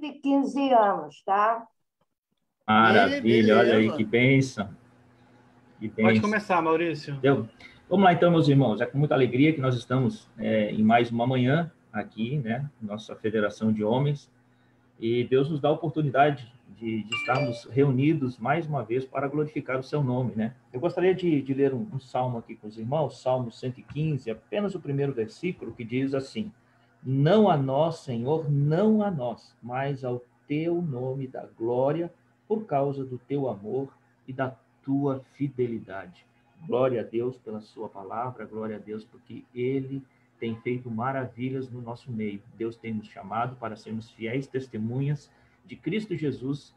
115 anos, tá? Maravilha, olha aí que bênção. Que bênção. Pode começar, Maurício. Vamos lá então, meus irmãos. É com muita alegria que nós estamos em mais uma manhã aqui, né? Nossa Federação de Homens. E Deus nos dá a oportunidade de estarmos reunidos mais uma vez para glorificar o seu nome, né? Eu gostaria de ler um salmo aqui com os irmãos, Salmo 115, apenas o primeiro versículo, que diz assim: Não a nós, Senhor, não a nós, mas ao teu nome da glória, por causa do teu amor e da tua fidelidade. Glória a Deus pela sua palavra, glória a Deus porque Ele tem feito maravilhas no nosso meio. Deus tem nos chamado para sermos fiéis testemunhas de Cristo Jesus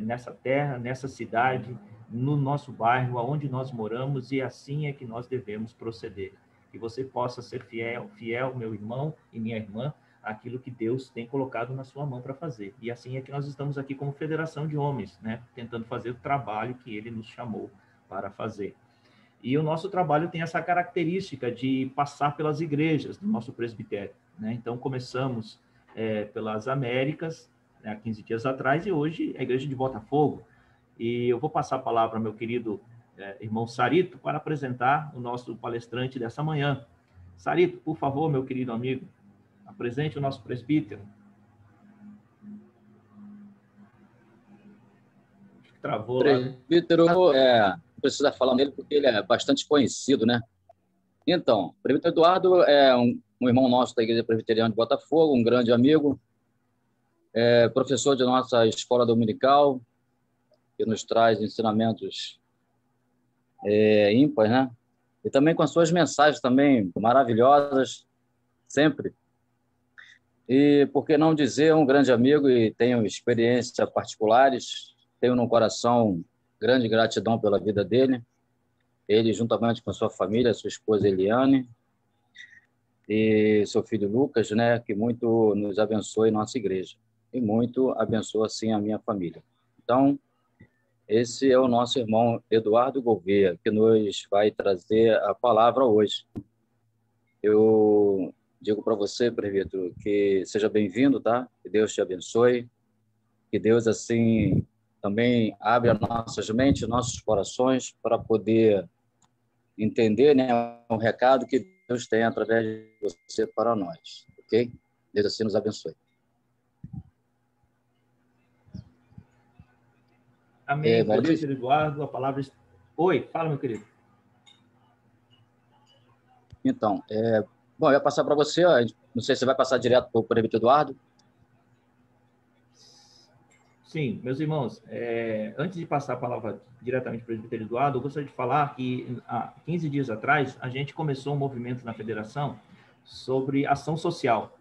nessa terra, nessa cidade, no nosso bairro, aonde nós moramos, e assim é que nós devemos proceder. Que você possa ser fiel, meu irmão e minha irmã, aquilo que Deus tem colocado na sua mão para fazer. E assim é que nós estamos aqui como Federação de Homens, né? Tentando fazer o trabalho que Ele nos chamou para fazer. E o nosso trabalho tem essa característica de passar pelas igrejas do nosso presbitério, né? Então, começamos pelas Américas, né, há 15 dias atrás, e hoje é a igreja de Botafogo. E eu vou passar a palavra ao meu querido irmão Sarito para apresentar o nosso palestrante dessa manhã. Sarito, por favor, meu querido amigo, apresente o nosso presbítero. Travou lá. Presbítero, não precisa falar nele porque ele é bastante conhecido, né? Então, o presbítero Eduardo é um irmão nosso da Igreja Presbiteriana de Botafogo, um grande amigo, professor de nossa escola dominical, que nos traz ensinamentos ímpares, né? E também com as suas mensagens também maravilhosas, sempre. E, por que não dizer, um grande amigo, e tenho experiências particulares, tenho no coração grande gratidão pela vida dele, ele juntamente com a sua família, sua esposa Eliane e seu filho Lucas, né, que muito nos abençoa em nossa igreja e muito abençoa assim a minha família. Então, esse é o nosso irmão Eduardo Gouveia, que nos vai trazer a palavra hoje. Eu digo para você, presbítero, que seja bem-vindo, tá? Que Deus te abençoe, que Deus assim também abre as nossas mentes, nossos corações para poder entender, né, o recado que Deus tem através de você para nós, ok? Deus assim nos abençoe. Amém, presbítero Eduardo, a palavra... Oi, fala, meu querido. Então, bom, eu ia passar para você, ó, não sei se você vai passar direto para o presbítero Eduardo. Sim, meus irmãos, antes de passar a palavra diretamente para o presbítero Eduardo, eu gostaria de falar que há 15 dias atrás a gente começou um movimento na federação sobre ação social.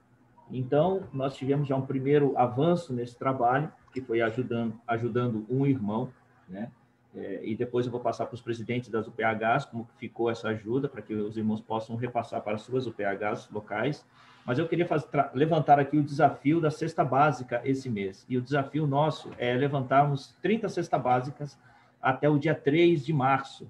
Então, nós tivemos já um primeiro avanço nesse trabalho, que foi ajudando um irmão, né? E depois eu vou passar para os presidentes das UPHs como ficou essa ajuda, para que os irmãos possam repassar para as suas UPHs locais. Mas eu queria levantar aqui o desafio da cesta básica esse mês. E o desafio nosso é levantarmos 30 cestas básicas até o dia 3 de março.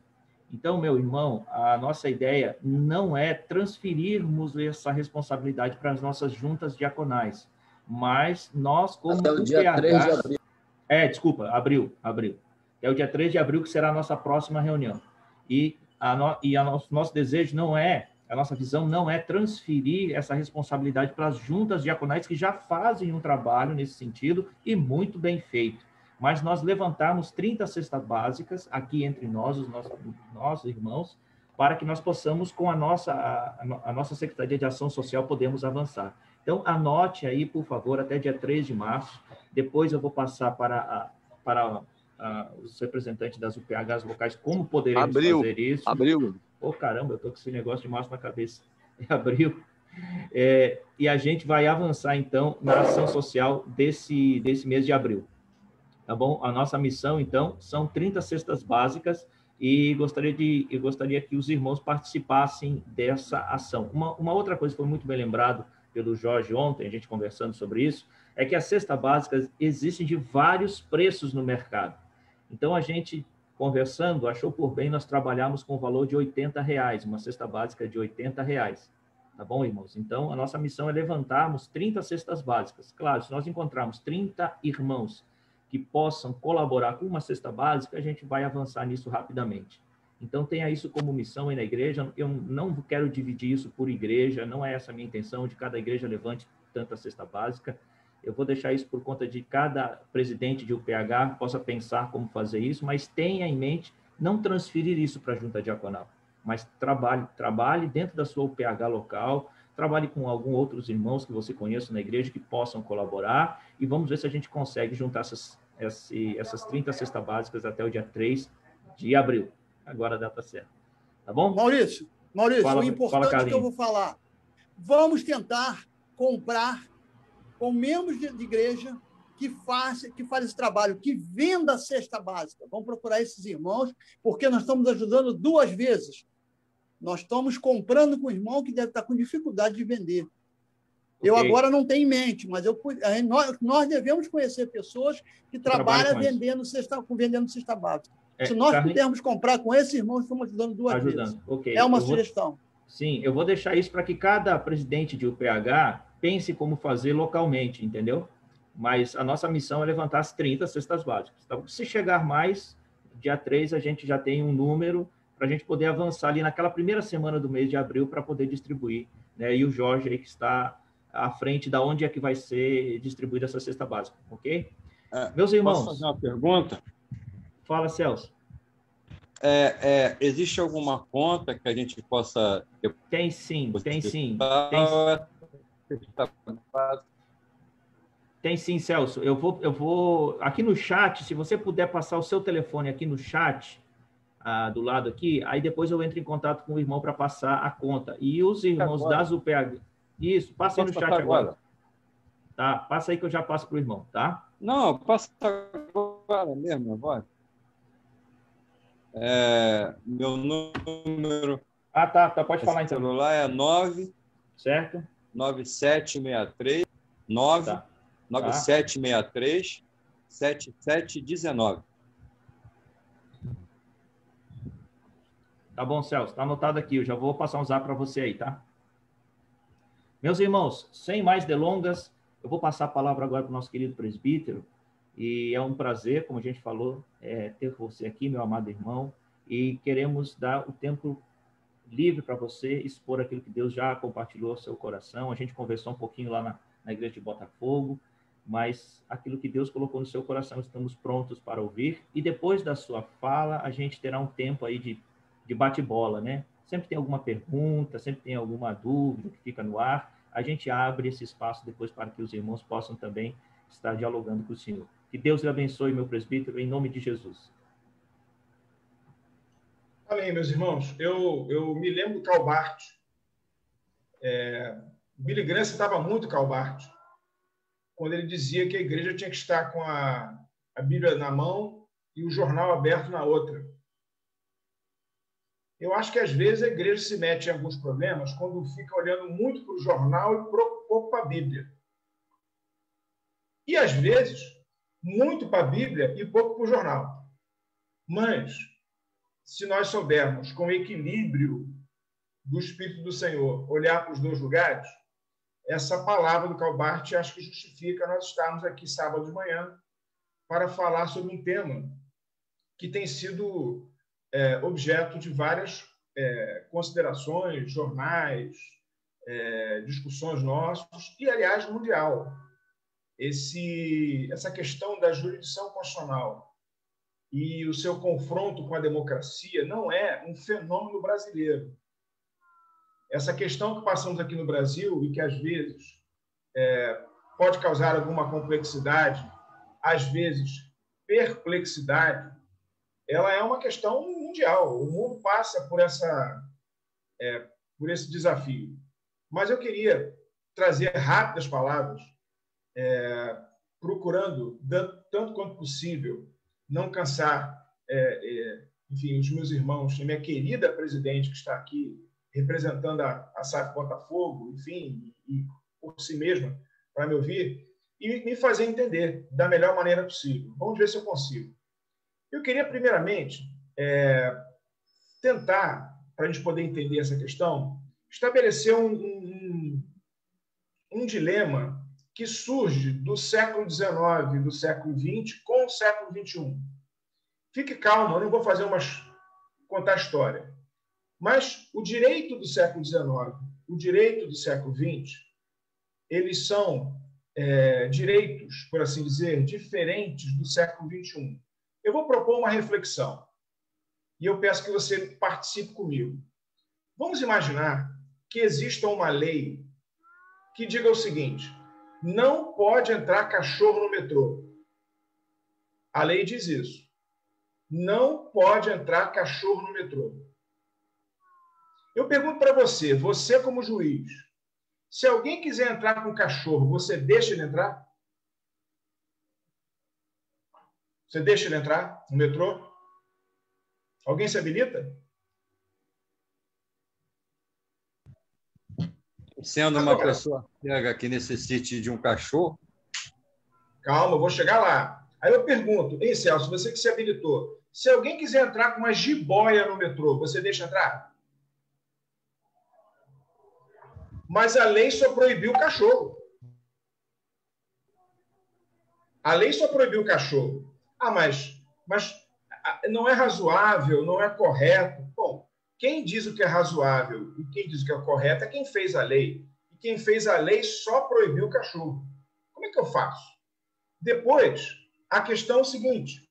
Então, meu irmão, a nossa ideia não é transferirmos essa responsabilidade para as nossas juntas diaconais, mas nós, como até o dia 3 de abril. Abril. É o dia 3 de abril que será a nossa próxima reunião. E nosso desejo não é, a nossa visão não é transferir essa responsabilidade para as juntas diaconais que já fazem um trabalho nesse sentido e muito bem feito. Mas nós levantarmos 30 cestas básicas aqui entre nós, os nossos irmãos, para que nós possamos, com a nossa Secretaria de Ação Social, podemos avançar. Então, anote aí, por favor, até dia 3 de março. Depois eu vou passar para os representantes das UPHs locais como poderemos fazer isso. Abril. Caramba, eu estou com esse negócio de março na cabeça. É abril. E a gente vai avançar, então, na ação social desse mês de abril. Tá bom? A nossa missão, então, são 30 cestas básicas e eu gostaria que os irmãos participassem dessa ação. Uma outra coisa que foi muito bem lembrado pelo Jorge ontem, a gente conversando sobre isso, é que as cestas básicas existem de vários preços no mercado. Então, a gente, conversando, achou por bem nós trabalharmos com o valor de R$ 80, uma cesta básica de R$ 80. Tá bom, irmãos? Então, a nossa missão é levantarmos 30 cestas básicas. Claro, se nós encontrarmos 30 irmãos que possam colaborar com uma cesta básica, a gente vai avançar nisso rapidamente. Então, tenha isso como missão aí na igreja. Eu não quero dividir isso por igreja, não é essa a minha intenção, de cada igreja levante tanta cesta básica. Eu vou deixar isso por conta de cada presidente de UPH possa pensar como fazer isso, mas tenha em mente não transferir isso para a junta diaconal, mas trabalhe dentro da sua UPH local, trabalhe com alguns outros irmãos que você conheça na igreja que possam colaborar e vamos ver se a gente consegue juntar essas 30 cestas básicas até o dia 3 de abril. Agora a data certa. Tá bom? Maurício, Fala, o importante fala, que eu vou falar, vamos tentar comprar com membros de igreja que faz esse trabalho, que venda a cesta básica. Vamos procurar esses irmãos, porque nós estamos ajudando duas vezes. Nós estamos comprando com o irmão que deve estar com dificuldade de vender. Eu agora não tenho em mente, mas nós devemos conhecer pessoas que trabalham vendendo cesta básica. Se nós pudermos comprar com esses irmãos, estamos ajudando duas vezes. É uma sugestão. Sim, eu vou deixar isso para que cada presidente de UPH pense como fazer localmente, entendeu? Mas a nossa missão é levantar as 30 cestas básicas. Então, se chegar mais, dia 3 a gente já tem um número para a gente poder avançar ali naquela primeira semana do mês de abril para poder distribuir, né? E o Jorge aí que está à frente da onde é que vai ser distribuída essa cesta básica, ok? Meus irmãos... Posso fazer uma pergunta? Fala, Celso. Existe alguma conta que a gente possa... Tem sim. Tem sim, Celso. Eu vou aqui no chat, se você puder passar o seu telefone aqui no chat, do lado aqui, aí depois eu entro em contato com o irmão para passar a conta. E os irmãos das UPH... Isso, passa aí no chat agora. Tá, passa aí que eu já passo para o irmão, tá? Não, passa agora mesmo, agora. Meu número... tá, pode falar então. O celular é 9... Certo? 9763 9763 7719. Tá bom, Celso, tá anotado aqui. Eu já vou passar um zap para você aí, tá? Meus irmãos, sem mais delongas, eu vou passar a palavra agora para o nosso querido presbítero. E é um prazer, como a gente falou, ter você aqui, meu amado irmão. E queremos dar o tempo livre para você expor aquilo que Deus já compartilhou ao seu coração. A gente conversou um pouquinho lá na igreja de Botafogo, mas aquilo que Deus colocou no seu coração, estamos prontos para ouvir. E depois da sua fala, a gente terá um tempo aí de bate-bola, né? Sempre tem alguma pergunta, sempre tem alguma dúvida que fica no ar. A gente abre esse espaço depois para que os irmãos possam também estar dialogando com o Senhor. Que Deus lhe abençoe, meu presbítero, em nome de Jesus. Amém, meus irmãos. Eu me lembro do Karl Barth. Billy Graham citava muito Karl Barth, quando ele dizia que a igreja tinha que estar com a Bíblia na mão e o jornal aberto na outra. Eu acho que, às vezes, a igreja se mete em alguns problemas quando fica olhando muito para o jornal e pouco para a Bíblia. E, às vezes, muito para a Bíblia e pouco para o jornal. Mas, se nós soubermos, com o equilíbrio do Espírito do Senhor, olhar para os dois lugares, essa palavra do Karl Barth acho que justifica nós estarmos aqui sábado de manhã para falar sobre um tema que tem sido objeto de várias considerações, jornais, discussões nossas e, aliás, mundial. Essa questão da jurisdição constitucional e o seu confronto com a democracia não é um fenômeno brasileiro. Essa questão que passamos aqui no Brasil e que, às vezes, pode causar alguma complexidade, às vezes perplexidade, ela é uma questão mundial. O mundo passa por esse desafio. Mas eu queria trazer rápidas palavras, procurando, tanto quanto possível, não cansar, enfim, os meus irmãos, a minha querida presidente que está aqui representando a SAF Botafogo, enfim, e por si mesma, para me ouvir, e me fazer entender da melhor maneira possível. Vamos ver se eu consigo. Eu queria, primeiramente, tentar, para a gente poder entender essa questão, estabeleceu um dilema que surge do século XIX, do século XX, com o século XXI. Fique calmo, eu não vou contar a história. Mas o direito do século XIX, o direito do século XX, eles são direitos, por assim dizer, diferentes do século XXI. Eu vou propor uma reflexão e eu peço que você participe comigo. Vamos imaginar que exista uma lei que diga o seguinte: não pode entrar cachorro no metrô. A lei diz isso. Não pode entrar cachorro no metrô. Eu pergunto para você, você como juiz, se alguém quiser entrar com um cachorro, você deixa ele entrar? Você deixa ele entrar no metrô? Alguém se habilita? Sendo uma pessoa cega que necessite de um cachorro. Calma, eu vou chegar lá. Aí eu pergunto, ei, Celso, você que se habilitou, se alguém quiser entrar com uma jiboia no metrô, você deixa entrar? Mas a lei só proibiu o cachorro. A lei só proibiu o cachorro. Ah, mas não é razoável, não é correto. Bom, quem diz o que é razoável e quem diz o que é correto é quem fez a lei. E quem fez a lei só proibiu o cachorro. Como é que eu faço? Depois, a questão é o seguinte: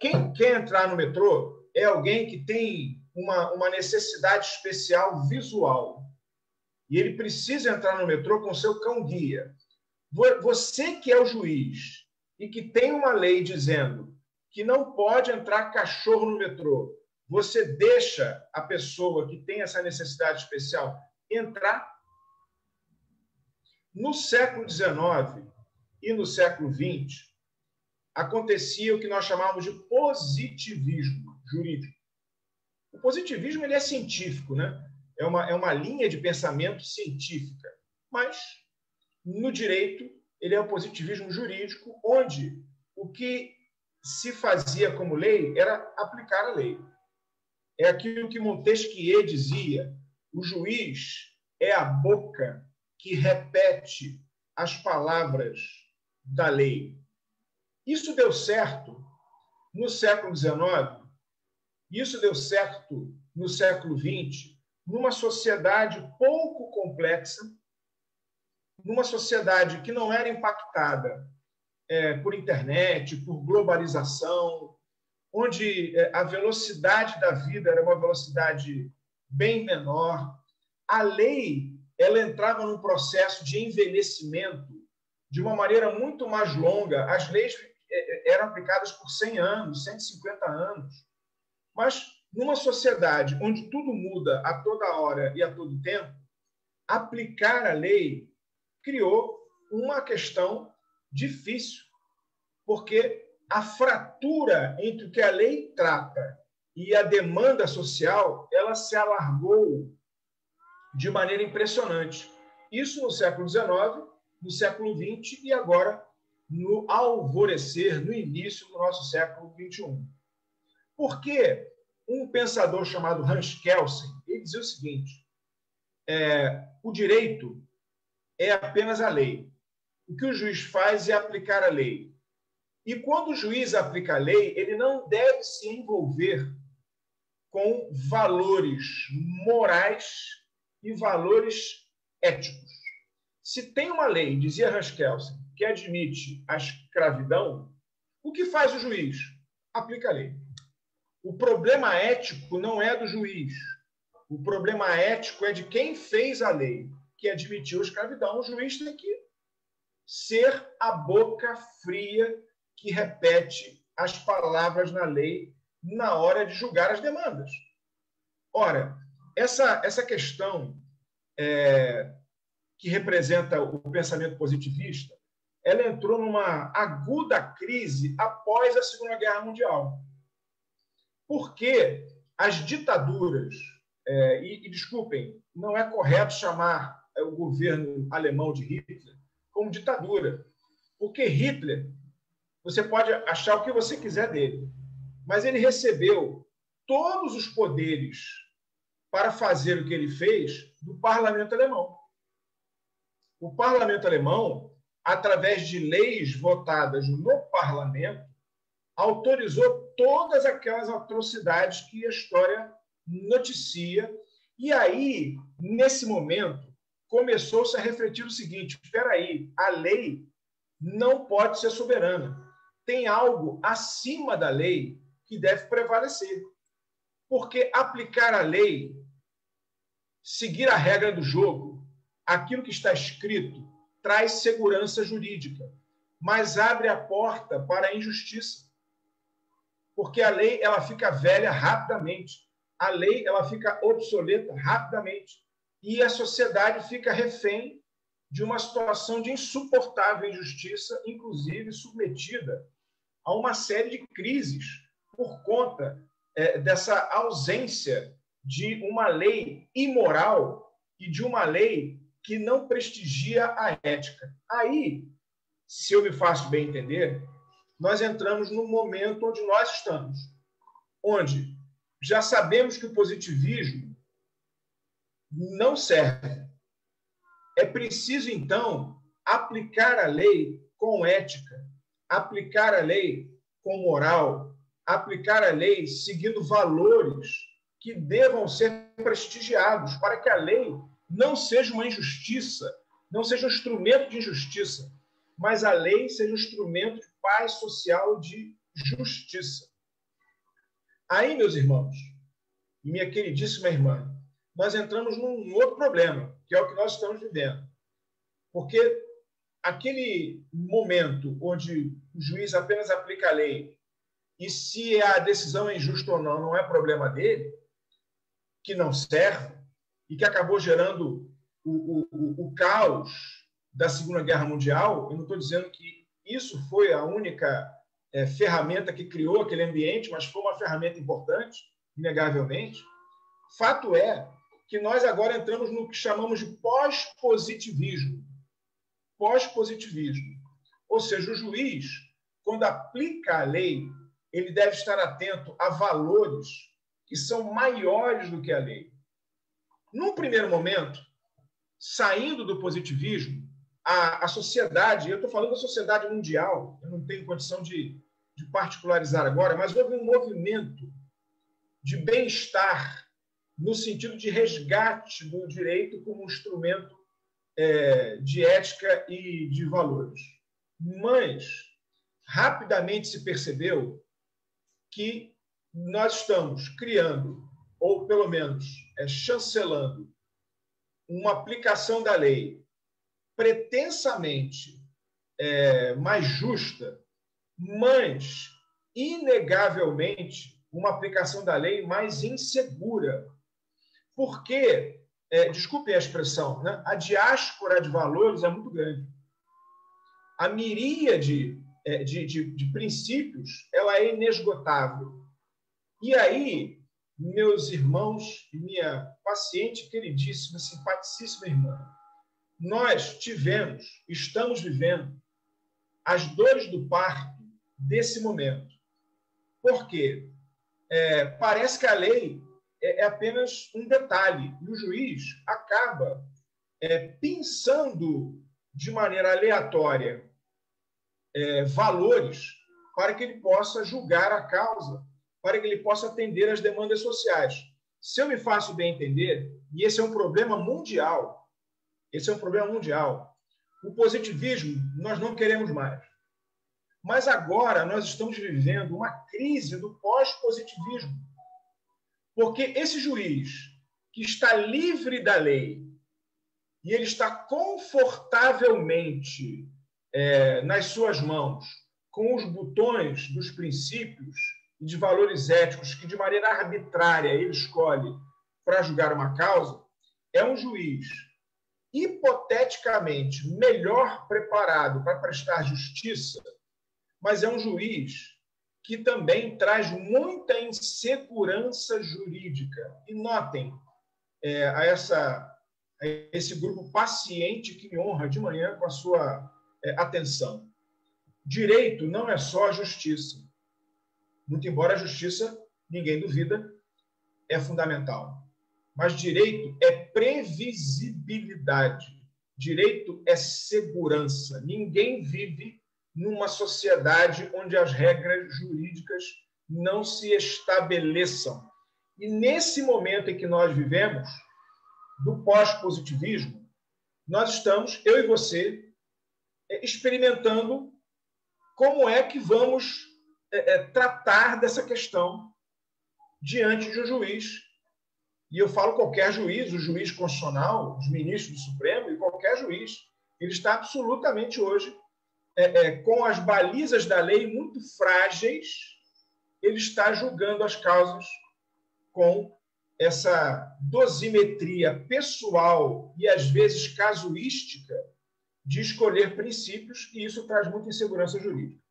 quem quer entrar no metrô é alguém que tem uma necessidade especial visual. E ele precisa entrar no metrô com seu cão-guia. Você que é o juiz e que tem uma lei dizendo que não pode entrar cachorro no metrô, você deixa a pessoa que tem essa necessidade especial entrar? No século XIX e no século XX, acontecia o que nós chamamos de positivismo jurídico. O positivismo ele é científico, né? É uma linha de pensamento científica, mas no direito ele é o positivismo jurídico, onde o que se fazia como lei era aplicar a lei. É aquilo que Montesquieu dizia: o juiz é a boca que repete as palavras da lei. Isso deu certo no século XIX, isso deu certo no século XX, numa sociedade pouco complexa, numa sociedade que não era impactada por internet, por globalização, onde a velocidade da vida era uma velocidade bem menor. A lei ela entrava num processo de envelhecimento de uma maneira muito mais longa. As leis eram aplicadas por 100 anos, 150 anos. Mas numa sociedade onde tudo muda a toda hora e a todo tempo, aplicar a lei criou uma questão difícil, porque a fratura entre o que a lei trata e a demanda social, ela se alargou de maneira impressionante. Isso no século XIX, no século XX e agora no alvorecer, no início do nosso século XXI. Por que um pensador chamado Hans Kelsen, ele dizia o seguinte: o direito é apenas a lei. O que o juiz faz é aplicar a lei. E quando o juiz aplica a lei, ele não deve se envolver com valores morais e valores éticos. Se tem uma lei, dizia Hans Kelsen, que admite a escravidão, o que faz o juiz? Aplica a lei. O problema ético não é do juiz. O problema ético é de quem fez a lei, que admitiu a escravidão. O juiz tem que ser a boca fria que repete as palavras na lei na hora de julgar as demandas. Ora, essa questão que representa o pensamento positivista, ela entrou numa aguda crise após a Segunda Guerra Mundial. Porque as ditaduras, e desculpem, não é correto chamar o governo alemão de Hitler como ditadura, porque Hitler, você pode achar o que você quiser dele, mas ele recebeu todos os poderes para fazer o que ele fez do parlamento alemão. O parlamento alemão, através de leis votadas no parlamento, autorizou todas aquelas atrocidades que a história noticia. E aí, nesse momento, começou-se a refletir o seguinte: espera aí, a lei não pode ser soberana. Tem algo acima da lei que deve prevalecer. Porque aplicar a lei, seguir a regra do jogo, aquilo que está escrito, traz segurança jurídica, mas abre a porta para a injustiça. Porque a lei ela fica velha rapidamente. A lei ela fica obsoleta rapidamente. E a sociedade fica refém de uma situação de insuportável injustiça, inclusive submetida a uma série de crises por conta dessa ausência de uma lei imoral e de uma lei que não prestigia a ética. Aí, se eu me faço bem entender, nós entramos no momento onde nós estamos, onde já sabemos que o positivismo não serve. É preciso, então, aplicar a lei com ética, aplicar a lei com moral, aplicar a lei seguindo valores que devam ser prestigiados, para que a lei não seja uma injustiça, não seja um instrumento de injustiça, mas a lei seja um instrumento de paz social, de justiça. Aí, meus irmãos, minha queridíssima irmã, nós entramos num outro problema, que é o que nós estamos vivendo. Porque aquele momento onde o juiz apenas aplica a lei e se a decisão é injusta ou não, não é problema dele, que não serve e que acabou gerando o caos da Segunda Guerra Mundial. Eu não estou dizendo que isso foi a única ferramenta que criou aquele ambiente, mas foi uma ferramenta importante, inegavelmente. Fato é que nós agora entramos no que chamamos de pós-positivismo. Pós-positivismo. Ou seja, o juiz, quando aplica a lei, ele deve estar atento a valores que são maiores do que a lei. Num primeiro momento, saindo do positivismo, a sociedade, eu estou falando da sociedade mundial, eu não tenho condição de particularizar agora, mas houve um movimento de bem-estar no sentido de resgate do direito como instrumento de ética e de valores. Mas, rapidamente se percebeu que nós estamos criando, ou pelo menos chancelando, uma aplicação da lei pretensamente mais justa, mas, inegavelmente, uma aplicação da lei mais insegura. Porque, desculpem a expressão, né? A diáspora de valores é muito grande. A miríade de princípios ela é inesgotável. E aí, meus irmãos e minha paciente, queridíssima, simpaticíssima irmã, nós estamos vivendo as dores do parto desse momento. Por quê? Parece que a lei é apenas um detalhe, e o juiz acaba pensando de maneira aleatória valores para que ele possa julgar a causa, para que ele possa atender às demandas sociais. Se eu me faço bem entender, e esse é um problema mundial, o positivismo nós não queremos mais. Mas agora nós estamos vivendo uma crise do pós-positivismo. Porque esse juiz que está livre da lei e ele está confortavelmente nas suas mãos com os botões dos princípios e de valores éticos que de maneira arbitrária ele escolhe para julgar uma causa, é um juiz hipoteticamente melhor preparado para prestar justiça, mas é um juiz que também traz muita insegurança jurídica. E notem a esse grupo paciente que me honra de manhã com a sua atenção. Direito não é só a justiça. Muito embora a justiça, ninguém duvida, é fundamental. Mas direito é previsibilidade. Direito é segurança. Ninguém vive numa sociedade onde as regras jurídicas não se estabeleçam. E nesse momento em que nós vivemos, do pós-positivismo, nós estamos, eu e você, experimentando como é que vamos tratar dessa questão diante de um juiz. E eu falo qualquer juiz, o juiz constitucional, os ministros do Supremo e qualquer juiz. Ele está absolutamente hoje, com as balizas da lei muito frágeis, ele está julgando as causas com essa dosimetria pessoal e, às vezes, casuística de escolher princípios, e isso traz muita insegurança jurídica.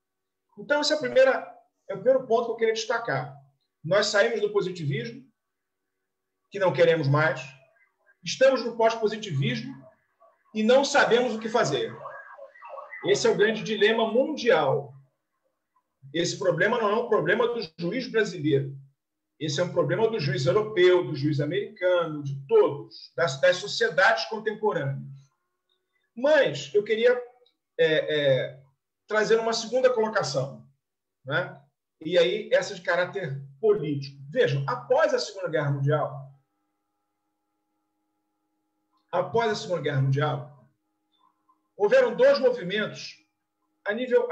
Então, esse é o primeiro ponto que eu queria destacar. Nós saímos do positivismo, que não queremos mais, estamos no pós-positivismo e não sabemos o que fazer. Esse é o grande dilema mundial. Esse problema não é um problema do juiz brasileiro. Esse é um problema do juiz europeu, do juiz americano, de todos, das sociedades contemporâneas. Mas eu queria trazer uma segunda colocação, né? E aí essa de caráter político. Vejam, após a Segunda Guerra Mundial, houveram dois movimentos a nível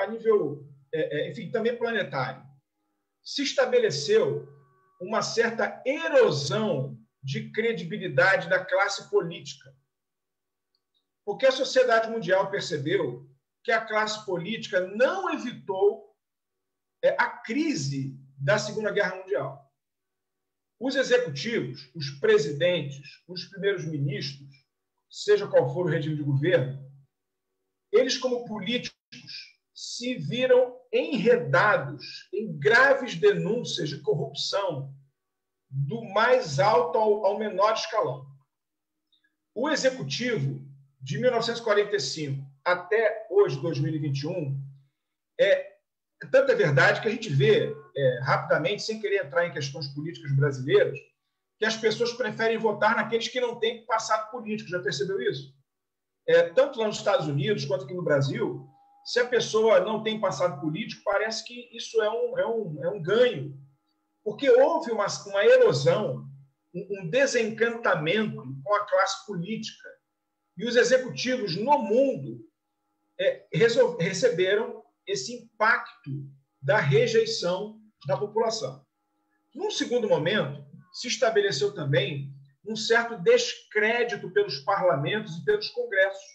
enfim, também planetário. Se estabeleceu uma certa erosão de credibilidade da classe política. Porque a sociedade mundial percebeu que a classe política não evitou a crise da Segunda Guerra Mundial. Os executivos, os presidentes, os primeiros ministros, seja qual for o regime de governo, eles, como políticos, se viram enredados em graves denúncias de corrupção do mais alto ao menor escalão. O executivo, de 1945 até hoje, 2021, tanta verdade que a gente vê rapidamente, sem querer entrar em questões políticas brasileiras, que as pessoas preferem votar naqueles que não têm passado político. Já percebeu isso? Tanto lá nos Estados Unidos quanto aqui no Brasil, se a pessoa não tem passado político, parece que isso é um ganho. Porque houve uma erosão, um desencantamento com a classe política. E os executivos no mundo receberam esse impacto da rejeição da população. Num segundo momento, se estabeleceu também um certo descrédito pelos parlamentos e pelos congressos,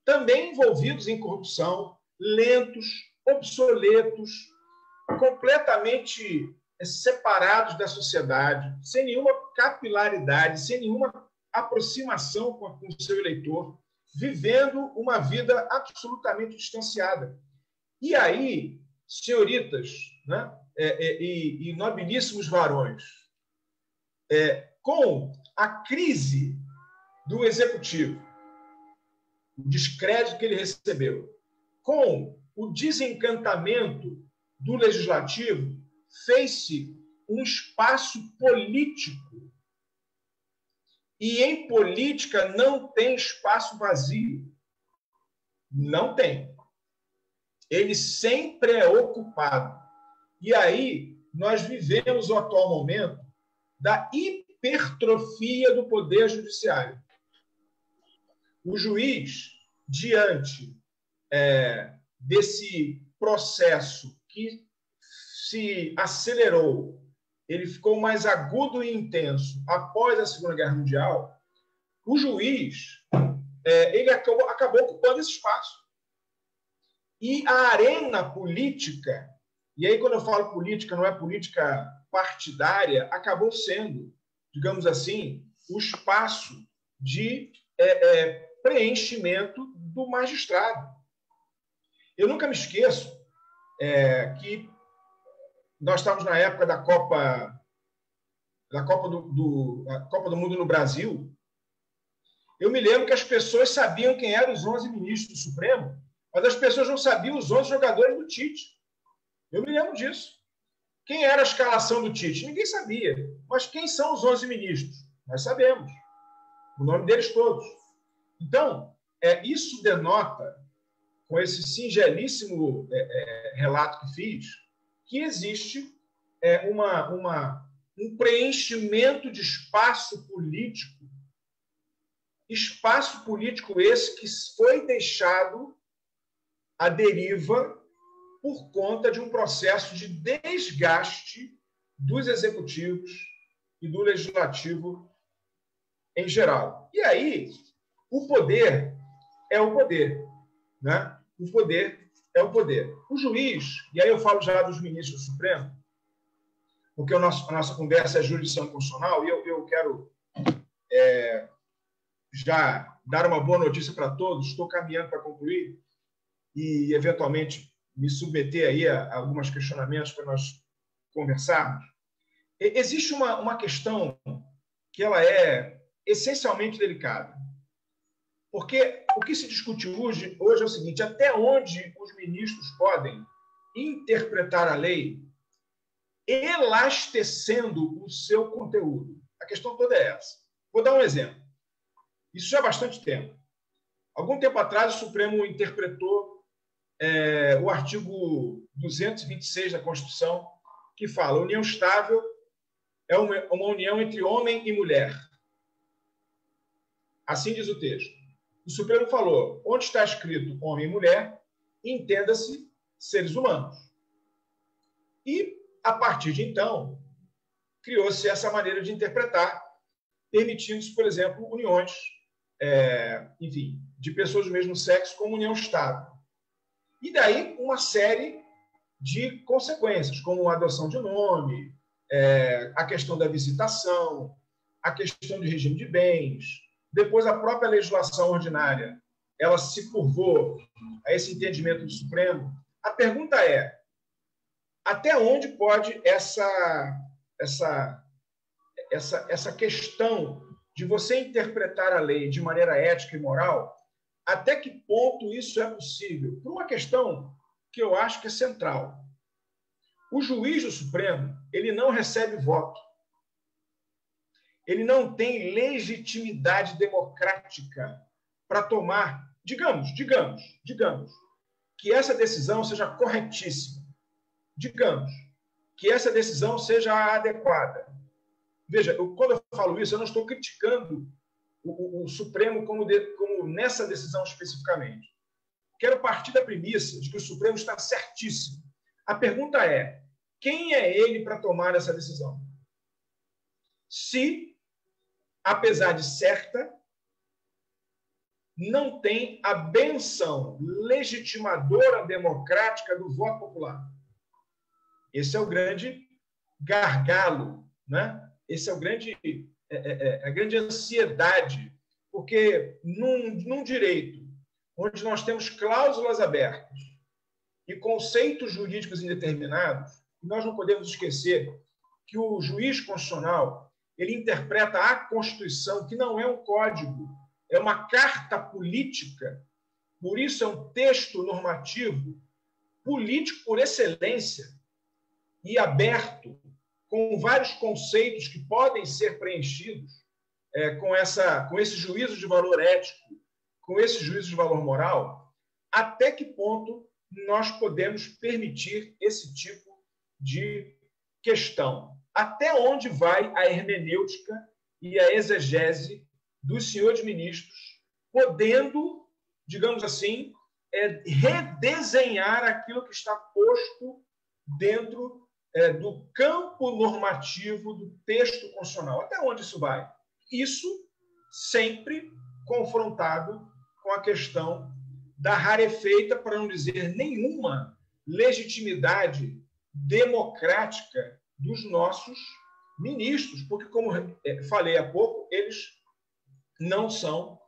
também envolvidos em corrupção, lentos, obsoletos, completamente separados da sociedade, sem nenhuma capilaridade, sem nenhuma aproximação com o seu eleitor, vivendo uma vida absolutamente distanciada. E aí, senhoritas, né, e nobilíssimos varões, com a crise do executivo, o descrédito que ele recebeu, com o desencantamento do legislativo, fez-se um espaço político. E em política não tem espaço vazio. Não tem. Ele sempre é ocupado. E aí nós vivemos o atual momento da hipertrofia do poder judiciário. O juiz, diante desse processo que se acelerou, ele ficou mais agudo e intenso após a Segunda Guerra Mundial, o juiz ele acabou ocupando esse espaço. E a arena política, e aí quando eu falo política, não é política partidária, acabou sendo, digamos assim, o espaço de preenchimento do magistrado. Eu nunca me esqueço que nós estávamos na época da Copa do Mundo no Brasil. Eu me lembro que as pessoas sabiam quem eram os 11 ministros do Supremo, mas as pessoas não sabiam os 11 jogadores do Tite. Eu me lembro disso. Quem era a escalação do Tite? Ninguém sabia. Mas quem são os 11 ministros? Nós sabemos o nome deles todos. Então, isso denota, com esse singelíssimo relato que fiz, que existe um preenchimento de espaço político esse que foi deixado à deriva por conta de um processo de desgaste dos executivos e do legislativo em geral. E aí, o poder é o poder, né? O poder é o poder. O juiz, e aí eu falo já dos ministros do Supremo, porque a nossa conversa é jurisdição constitucional, e eu quero já dar uma boa notícia para todos, estou caminhando para concluir e, eventualmente, me submeter aí a alguns questionamentos para nós conversarmos. Existe uma questão que ela é essencialmente delicada, porque o que se discute hoje é o seguinte: até onde os ministros podem interpretar a lei elastecendo o seu conteúdo? A questão toda é essa. Vou dar um exemplo. Isso já há bastante tempo. Algum tempo atrás, o Supremo interpretou o artigo 226 da Constituição, que fala: união estável é uma união entre homem e mulher. Assim diz o texto. O Supremo falou: onde está escrito homem e mulher, entenda-se seres humanos. E, a partir de então, criou-se essa maneira de interpretar, permitindo-se, por exemplo, uniões enfim, de pessoas do mesmo sexo como união estável. E daí uma série de consequências, como a adoção de nome, a questão da visitação, a questão de regime de bens. Depois, a própria legislação ordinária, ela se curvou a esse entendimento do Supremo. A pergunta é: até onde pode essa questão de você interpretar a lei de maneira ética e moral, até que ponto isso é possível? Por uma questão que eu acho que é central. O juiz do Supremo, ele não recebe voto. Ele não tem legitimidade democrática para tomar, digamos, que essa decisão seja corretíssima. Digamos, que essa decisão seja adequada. Veja, quando eu falo isso, eu não estou criticando o Supremo como nessa decisão especificamente. Quero partir da premissa de que o Supremo está certíssimo. A pergunta é: quem é ele para tomar essa decisão? Se, apesar de certa, não tem a benção legitimadora democrática do voto popular. Esse é o grande gargalo, né? Esse é a grande ansiedade, porque num direito onde nós temos cláusulas abertas e conceitos jurídicos indeterminados, nós não podemos esquecer que o juiz constitucional ele interpreta a Constituição, que não é um código, é uma carta política, por isso é um texto normativo político por excelência e aberto, com vários conceitos que podem ser preenchidos com esse juízo de valor ético, com esse juízo de valor moral, até que ponto nós podemos permitir esse tipo de questão? Até onde vai a hermenêutica e a exegese dos senhores ministros, podendo, digamos assim, redesenhar aquilo que está posto dentro do campo normativo do texto constitucional? Até onde isso vai? Isso sempre confrontado com a questão da rarefeita, para não dizer nenhuma, legitimidade democrática dos nossos ministros, porque, como falei há pouco, eles não são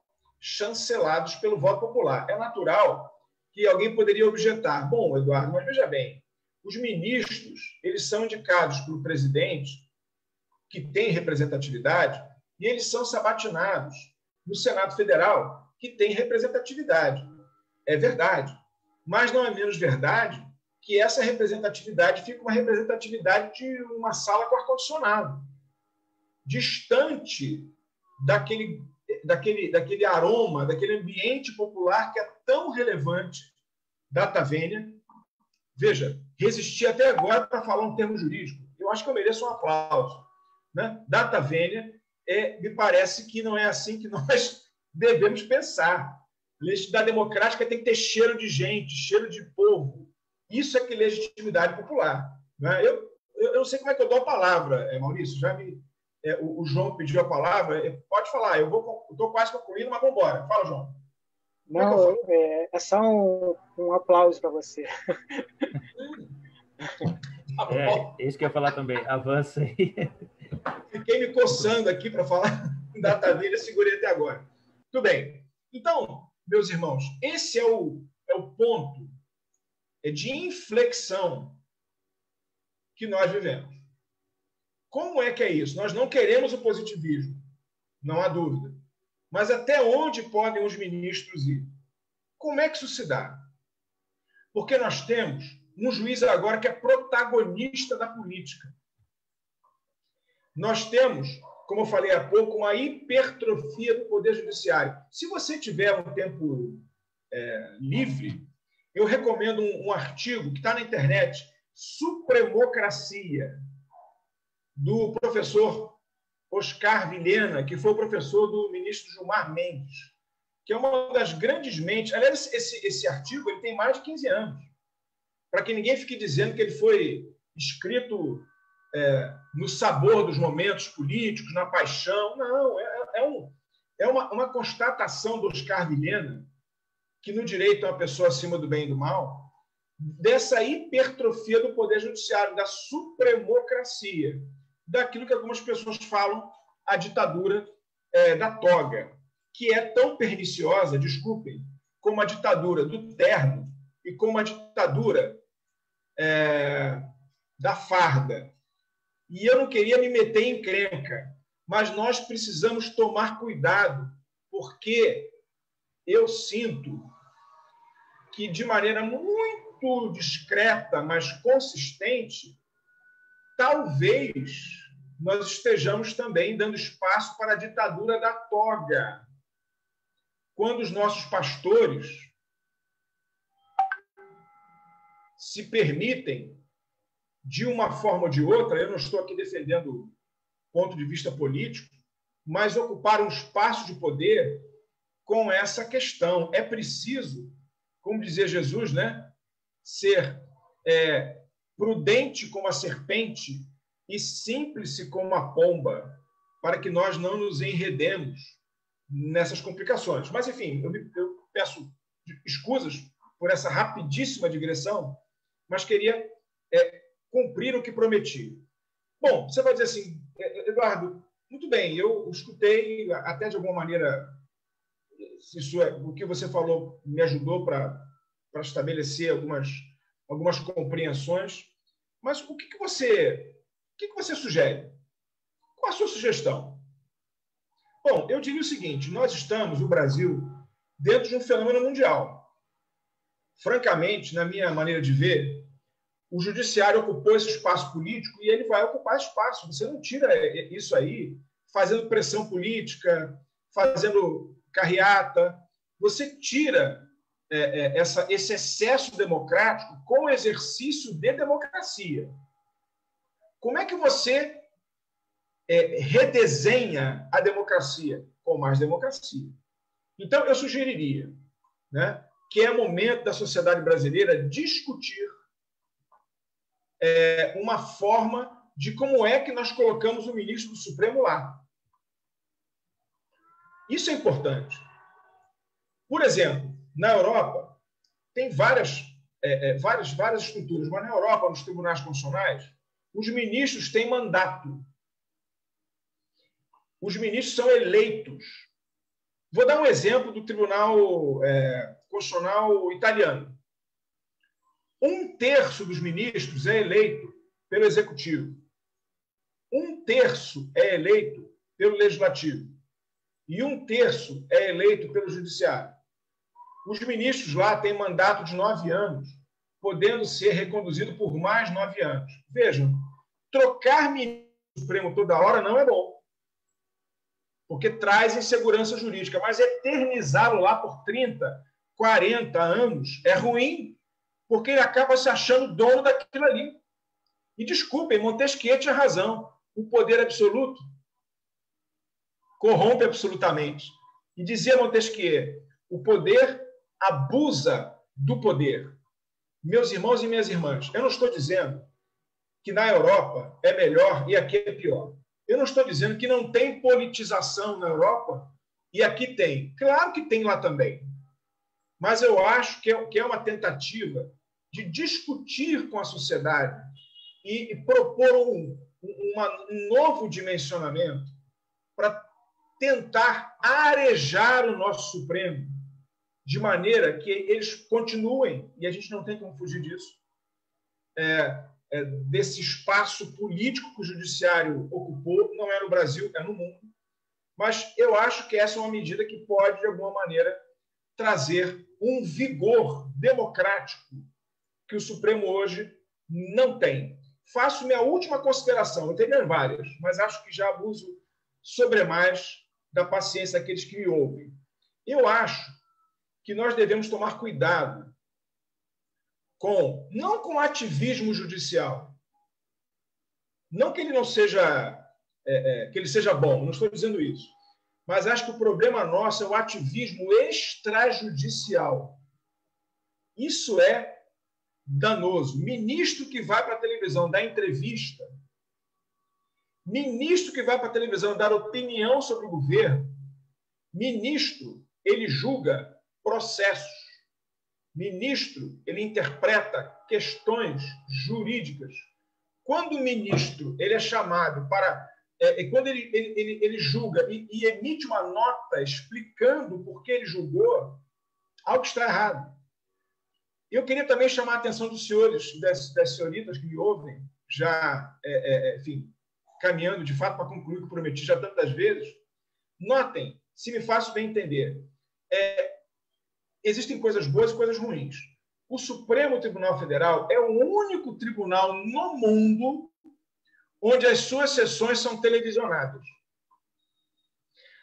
chancelados pelo voto popular. É natural que alguém poderia objetar: bom, Eduardo, mas veja bem, os ministros, eles são indicados pelo presidente, que tem representatividade, e eles são sabatinados no Senado Federal, que tem representatividade. É verdade. Mas não é menos verdade que essa representatividade fica uma representatividade de uma sala com ar-condicionado, distante daquele aroma, daquele ambiente popular que é tão relevante, data vênia. Veja, resisti até agora para falar um termo jurídico. Eu acho que eu mereço um aplauso. Né? Data vênia, me parece que não é assim que nós devemos pensar. Legitimidade democrática tem que ter cheiro de gente, cheiro de povo. Isso é que legitimidade popular. Né? Eu não sei como é que eu dou a palavra, Maurício. O João pediu a palavra. Pode falar, eu estou quase concluindo, mas vamos embora. Fala, João. Não, é só um aplauso para você. Isso que eu ia falar também. Avança aí. Fiquei me coçando aqui para falar data vênia, segurei até agora. Tudo bem. Então, meus irmãos, esse é o ponto de inflexão que nós vivemos. Como é que é isso? Nós não queremos o positivismo, não há dúvida. Mas até onde podem os ministros ir? Como é que isso se dá? Porque nós temos um juiz agora que é protagonista da política. Nós temos, como eu falei há pouco, uma hipertrofia do Poder Judiciário. Se você tiver um tempo livre, eu recomendo um artigo que está na internet, Supremocracia, do professor Oscar Vilhena, que foi o professor do ministro Gilmar Mendes, que é uma das grandes mentes. Aliás, esse artigo ele tem mais de 15 anos, para que ninguém fique dizendo que ele foi escrito no sabor dos momentos políticos, na paixão. Não, é uma constatação do Oscar Vilhena, que no direito é uma pessoa acima do bem e do mal, dessa hipertrofia do Poder Judiciário, da supremocracia, daquilo que algumas pessoas falam a ditadura da toga, que é tão perniciosa, desculpem, como a ditadura do terno e como a ditadura da farda. E eu não queria me meter em encrenca, mas nós precisamos tomar cuidado, porque eu sinto que, de maneira muito discreta, mas consistente, talvez nós estejamos também dando espaço para a ditadura da toga. Quando os nossos pastores se permitem, de uma forma ou de outra, eu não estou aqui defendendo ponto de vista político, mas ocupar um espaço de poder com essa questão. É preciso, como dizia Jesus, né, ser prudente como a serpente e simples como a pomba, para que nós não nos enredemos nessas complicações. Mas, enfim, eu peço escusas por essa rapidíssima digressão, mas queria cumprir o que prometi. Bom, você vai dizer assim, Eduardo, muito bem, eu escutei até de alguma maneira, o que você falou me ajudou para estabelecer algumas compreensões, mas o que você sugere? Qual a sua sugestão? Bom, eu diria o seguinte, nós estamos, o Brasil, dentro de um fenômeno mundial. Francamente, na minha maneira de ver, o judiciário ocupou esse espaço político e ele vai ocupar espaço. Você não tira isso aí fazendo pressão política, fazendo carreata. Você tira esse excesso democrático com o exercício de democracia. Como é que você redesenha a democracia? Com mais democracia. Então, eu sugeriria, né, que é momento da sociedade brasileira discutir uma forma de como é que nós colocamos o ministro do Supremo lá. Isso é importante. Por exemplo, na Europa, tem várias estruturas, mas na Europa, nos tribunais constitucionais, os ministros têm mandato. Os ministros são eleitos. Vou dar um exemplo do Tribunal Constitucional italiano. 1/3 dos ministros é eleito pelo Executivo. 1/3 é eleito pelo Legislativo. E 1/3 é eleito pelo Judiciário. Os ministros lá têm mandato de 9 anos, podendo ser reconduzido por mais 9 anos. Vejam, trocar ministro do Supremo toda hora não é bom. porque traz insegurança jurídica, mas eternizá-lo lá por 30, 40 anos é ruim, porque ele acaba se achando dono daquilo ali. E desculpem, Montesquieu tinha razão. O poder absoluto corrompe absolutamente. E dizia Montesquieu, o poder abusa do poder. Meus irmãos e minhas irmãs, eu não estou dizendo que na Europa é melhor e aqui é pior. Eu não estou dizendo que não tem politização na Europa e aqui tem. Claro que tem lá também. Mas eu acho que é uma tentativa de discutir com a sociedade e propor um novo dimensionamento para tentar arejar o nosso Supremo de maneira que eles continuem, e a gente não tem como fugir disso, desse espaço político que o judiciário ocupou, não é no Brasil, é no mundo, mas eu acho que essa é uma medida que pode, de alguma maneira, trazer um vigor democrático que o Supremo hoje não tem. Faço minha última consideração, eu tenho várias, mas acho que já abuso sobremais da paciência daqueles que me ouvem. Eu acho que nós devemos tomar cuidado não com ativismo judicial, não que ele não seja, que ele seja bom, não estou dizendo isso, mas acho que o problema nosso é o ativismo extrajudicial. Isso é danoso. Ministro que vai para a televisão dar entrevista, ministro que vai para a televisão dar opinião sobre o governo, ministro, ele julga processos. Ministro, ele interpreta questões jurídicas. Quando o ministro ele é chamado para... quando ele julga e emite uma nota explicando por que ele julgou, algo está errado. Eu queria também chamar a atenção dos senhores, das senhoritas que me ouvem, já, enfim, caminhando de fato para concluir o que prometi já tantas vezes. Notem, se me faço bem entender, existem coisas boas e coisas ruins. O Supremo Tribunal Federal é o único tribunal no mundo onde as suas sessões são televisionadas.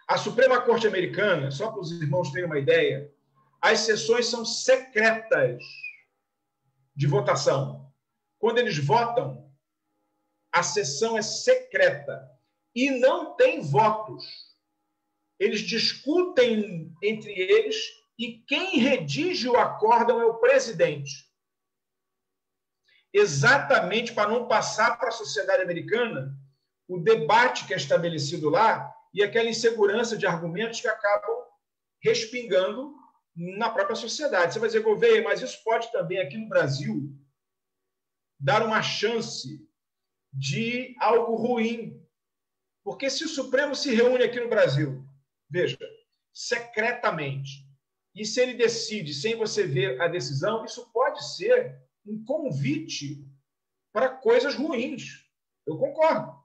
A Suprema Corte Americana, só para os irmãos terem uma ideia, as sessões são secretas de votação. Quando eles votam, a sessão é secreta e não tem votos. Eles discutem entre eles e quem redige o acórdão é o presidente. Exatamente para não passar para a sociedade americana o debate que é estabelecido lá e aquela insegurança de argumentos que acabam respingando na própria sociedade. Você vai dizer, Gouveia, mas isso pode também, aqui no Brasil, dar uma chance de algo ruim. Porque se o Supremo se reúne aqui no Brasil, veja, secretamente, e se ele decide sem você ver a decisão, isso pode ser um convite para coisas ruins. Eu concordo.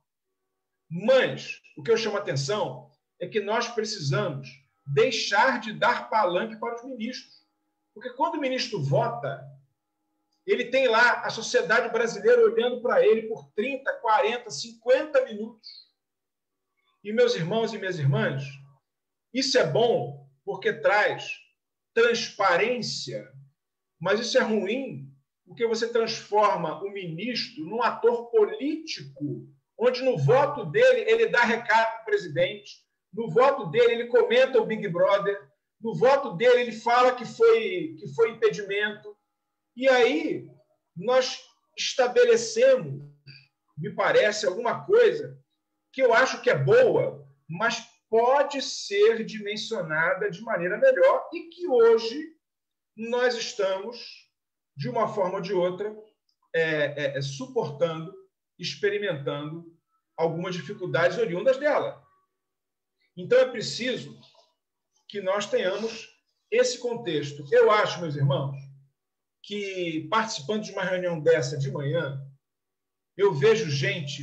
Mas o que eu chamo a atenção é que nós precisamos deixar de dar palanque para os ministros. Porque quando o ministro vota, ele tem lá a sociedade brasileira olhando para ele por 30, 40, 50 minutos. E, meus irmãos e minhas irmãs, isso é bom porque traz transparência, mas isso é ruim porque você transforma o ministro num ator político, onde no voto dele ele dá recado para o presidente, no voto dele ele comenta o Big Brother, no voto dele ele fala que foi impedimento. E aí nós estabelecemos, me parece, alguma coisa que eu acho que é boa, mas pode ser dimensionada de maneira melhor e que hoje nós estamos, de uma forma ou de outra, suportando, experimentando algumas dificuldades oriundas dela. Então, é preciso que nós tenhamos esse contexto. Eu acho, meus irmãos, que participando de uma reunião dessa de manhã, eu vejo gente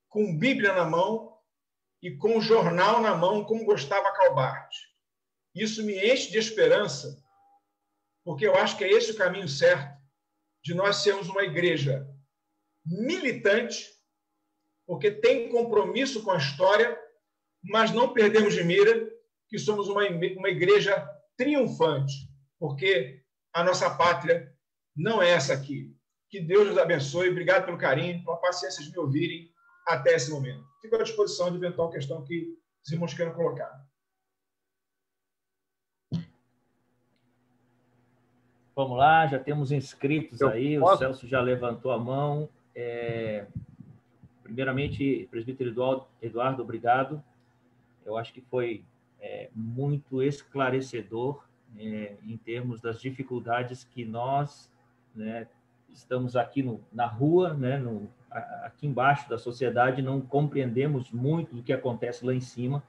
com Bíblia na mão e com jornal na mão, como Gustavo Calbart. Isso me enche de esperança, porque eu acho que é esse o caminho certo de nós sermos uma igreja militante, porque tem compromisso com a história, mas não perdemos de mira que somos uma igreja triunfante, porque a nossa pátria não é essa aqui. Que Deus nos abençoe. Obrigado pelo carinho, pela paciência de me ouvirem até esse momento. Fico à disposição de eventual questão que os irmãos queiram colocar. Vamos lá, já temos inscritos aí. O Celso já levantou a mão. Primeiramente, presbítero Eduardo, obrigado. Eu acho que foi muito esclarecedor em termos das dificuldades que nós, né, estamos aqui na rua, né, aqui embaixo da sociedade, não compreendemos muito do que acontece lá em cima,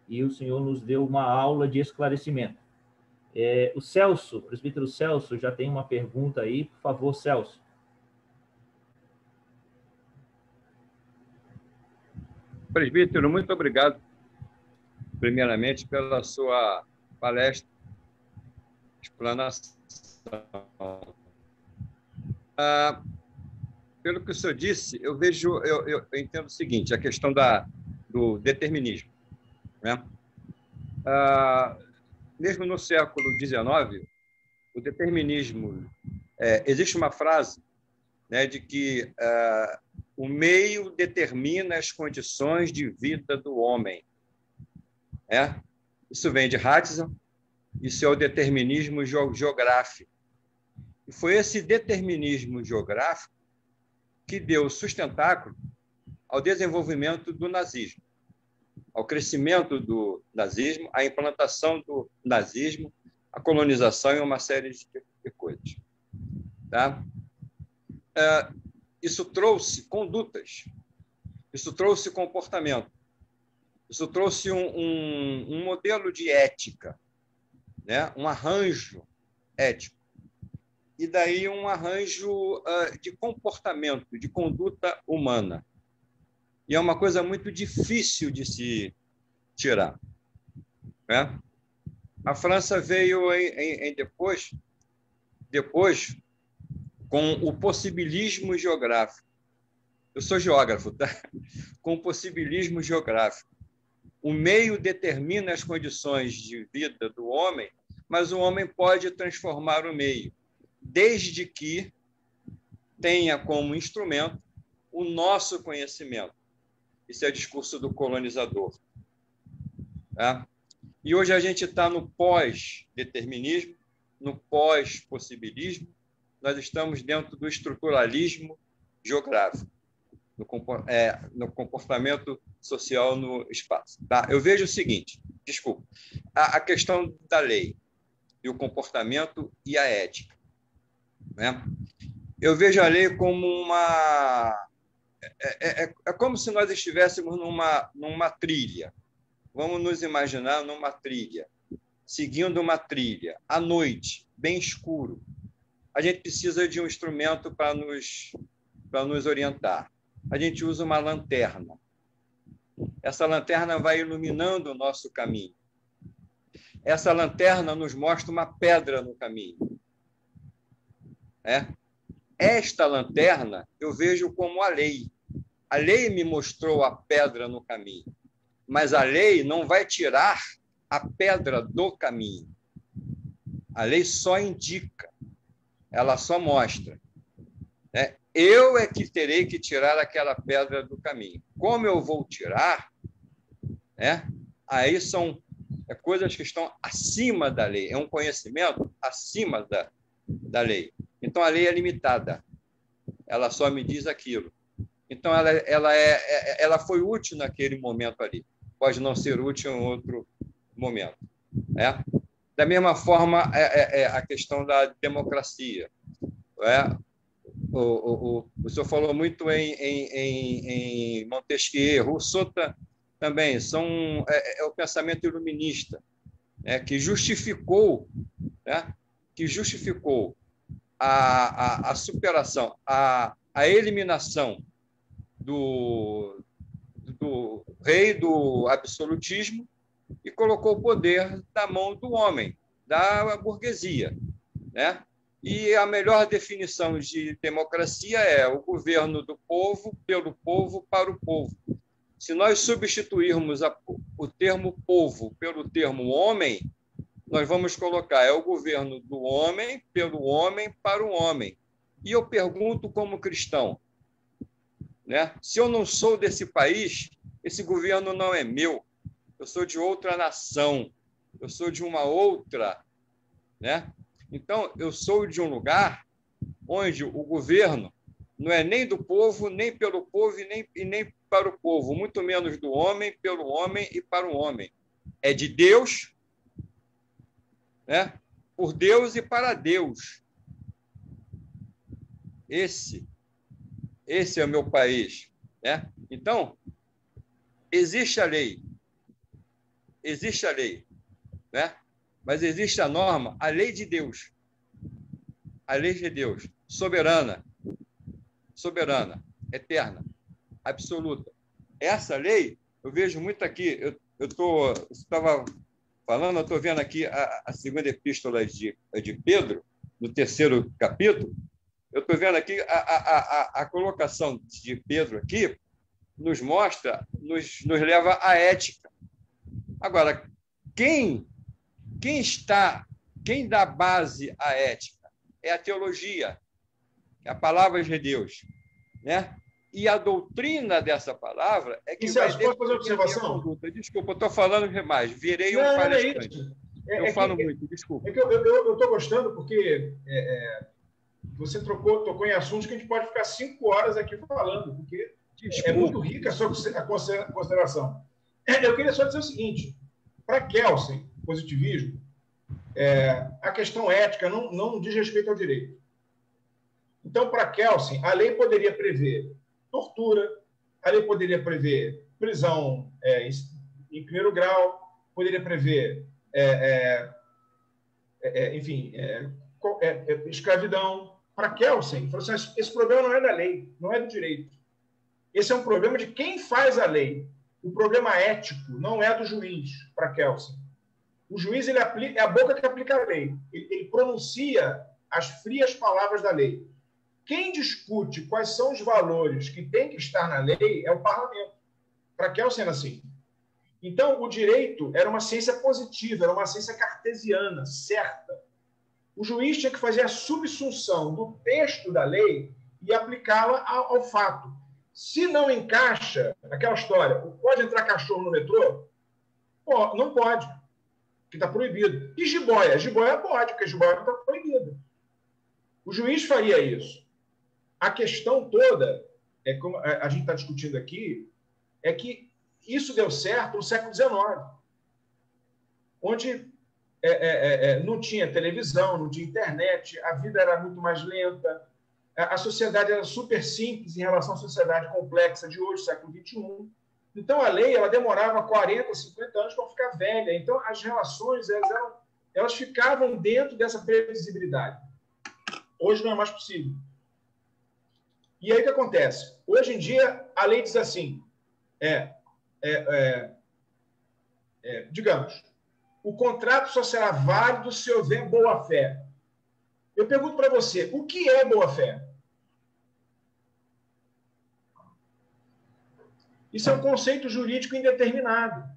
e o Senhor nos deu uma aula de esclarecimento. O Celso, o presbítero Celso, já tem uma pergunta aí. Por favor, Celso. Presbítero, muito obrigado, primeiramente, pela sua palestra, explanação. Pelo que o senhor disse, eu entendo o seguinte, a questão do determinismo, né? Mesmo no século XIX, o determinismo... existe uma frase, né, de que o meio determina as condições de vida do homem. Isso vem de Ratzel, isso é o determinismo geográfico. E foi esse determinismo geográfico que deu sustentáculo ao desenvolvimento do nazismo, ao crescimento do nazismo, à implantação do nazismo, à colonização e uma série de coisas. Tá? Isso trouxe condutas, isso trouxe comportamento, isso trouxe um modelo de ética, né? Um arranjo ético, e daí um arranjo de comportamento, de conduta humana. E é uma coisa muito difícil de se tirar, né? A França veio depois com o possibilismo geográfico. Eu sou geógrafo, tá? Com o possibilismo geográfico. O meio determina as condições de vida do homem, mas o homem pode transformar o meio, desde que tenha como instrumento o nosso conhecimento. Esse é o discurso do colonizador. Tá? E hoje a gente está no pós-determinismo, no pós-possibilismo, nós estamos dentro do estruturalismo geográfico, no comportamento social no espaço. Tá? Eu vejo o seguinte, desculpa, a questão da lei, e o comportamento e a ética, né? Eu vejo a lei como é como se nós estivéssemos numa trilha. Vamos nos imaginar numa trilha, seguindo uma trilha, à noite, bem escuro. A gente precisa de um instrumento para nos orientar. A gente usa uma lanterna. Essa lanterna vai iluminando o nosso caminho. Essa lanterna nos mostra uma pedra no caminho. Esta lanterna eu vejo como a lei. A lei me mostrou a pedra no caminho, mas a lei não vai tirar a pedra do caminho. A lei só indica, ela só mostra. Eu é que terei que tirar aquela pedra do caminho. Como eu vou tirar? Aí são coisas que estão acima da lei. É um conhecimento acima da lei. Então, a lei é limitada. Ela só me diz aquilo. Então, ela foi útil naquele momento ali. Pode não ser útil em outro momento. Da mesma forma, a questão da democracia. O senhor falou muito em Montesquieu, Rousseau também. É o pensamento iluminista, que justificou a superação, a eliminação do rei do absolutismo e colocou o poder na mão do homem, da burguesia, né? E a melhor definição de democracia é o governo do povo, pelo povo, para o povo. Se nós substituirmos o termo povo pelo termo homem, nós vamos colocar é o governo do homem, pelo homem, para o homem. E eu pergunto como cristão, né? Se eu não sou desse país, esse governo não é meu. Eu sou de outra nação, eu sou de uma outra, né? Então, eu sou de um lugar onde o governo não é nem do povo, nem pelo povo e nem para o povo, muito menos do homem, pelo homem e para o homem. É de Deus, né? Por Deus e para Deus. Esse é o meu país, né? Então, existe a lei, né? Mas existe a norma, a lei de Deus, soberana, eterna, absoluta. Essa lei, eu vejo muito aqui, estava falando, eu estou vendo aqui a segunda epístola de Pedro, no 3º capítulo, eu estou vendo aqui a colocação de Pedro aqui, nos mostra, nos leva à ética. Agora, quem dá base à ética? É a teologia, é a palavra de Deus, né? E a doutrina dessa palavra é que vai definir fazer observação? Conduta. Desculpa, eu estou falando demais, virei um palestrante. Eu falo muito, desculpa. É que eu estou gostando porque você tocou em assuntos que a gente pode ficar 5 horas aqui falando, porque é muito rica a sua consideração. Eu queria só dizer o seguinte, para Kelsen, positivismo, a questão ética não diz respeito ao direito. Então, para Kelsen, a lei poderia prever tortura, a lei poderia prever prisão em 1º grau, poderia prever, escravidão. Para Kelsen, falou assim, esse problema não é da lei, não é do direito. Esse é um problema de quem faz a lei. O problema ético não é do juiz, para Kelsen. O juiz é a boca que aplica a lei. Ele pronuncia as frias palavras da lei. Quem discute quais são os valores que tem que estar na lei é o parlamento. Para Kelsen era assim. Então, o direito era uma ciência positiva, era uma ciência cartesiana, certa. O juiz tinha que fazer a subsunção do texto da lei e aplicá-la ao fato. Se não encaixa, aquela história, pode entrar cachorro no metrô? Não pode, porque está proibido. E jiboia? Jiboia pode, porque jiboia não está proibida. O juiz faria isso. A questão toda, como a gente está discutindo aqui, é que isso deu certo no século XIX, onde não tinha televisão, não tinha internet, a vida era muito mais lenta, a sociedade era super simples em relação à sociedade complexa de hoje, século XXI. Então, a lei ela demorava 40, 50 anos para ficar velha. Então, as relações elas ficavam dentro dessa previsibilidade. Hoje não é mais possível. E aí o que acontece? Hoje em dia, a lei diz assim, digamos, o contrato só será válido se houver boa-fé. Eu pergunto para você, o que é boa-fé? Isso é um conceito jurídico indeterminado,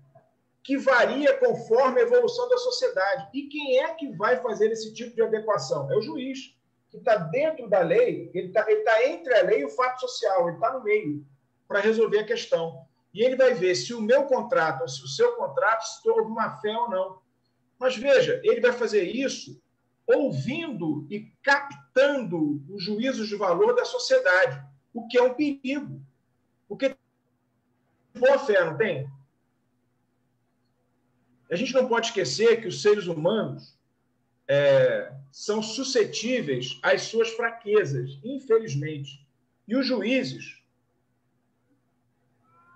que varia conforme a evolução da sociedade. E quem é que vai fazer esse tipo de adequação? É o juiz, que está dentro da lei, ele está entre a lei e o fato social, ele está no meio, para resolver a questão. E ele vai ver se o meu contrato ou se o seu contrato se houve uma fé ou não. Mas veja, ele vai fazer isso ouvindo e captando os juízos de valor da sociedade, o que é um perigo. Porque boa fé, não tem? A gente não pode esquecer que os seres humanos são suscetíveis às suas fraquezas, infelizmente. E os juízes,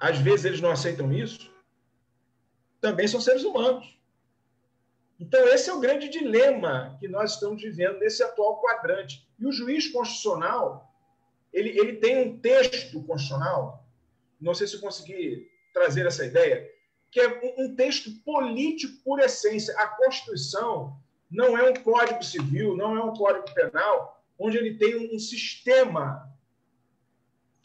às vezes eles não aceitam isso, também são seres humanos. Então, esse é o grande dilema que nós estamos vivendo nesse atual quadrante. E o juiz constitucional, ele tem um texto constitucional, não sei se eu consegui trazer essa ideia, que é um texto político por essência. A Constituição não é um código civil, não é um código penal, onde ele tem um sistema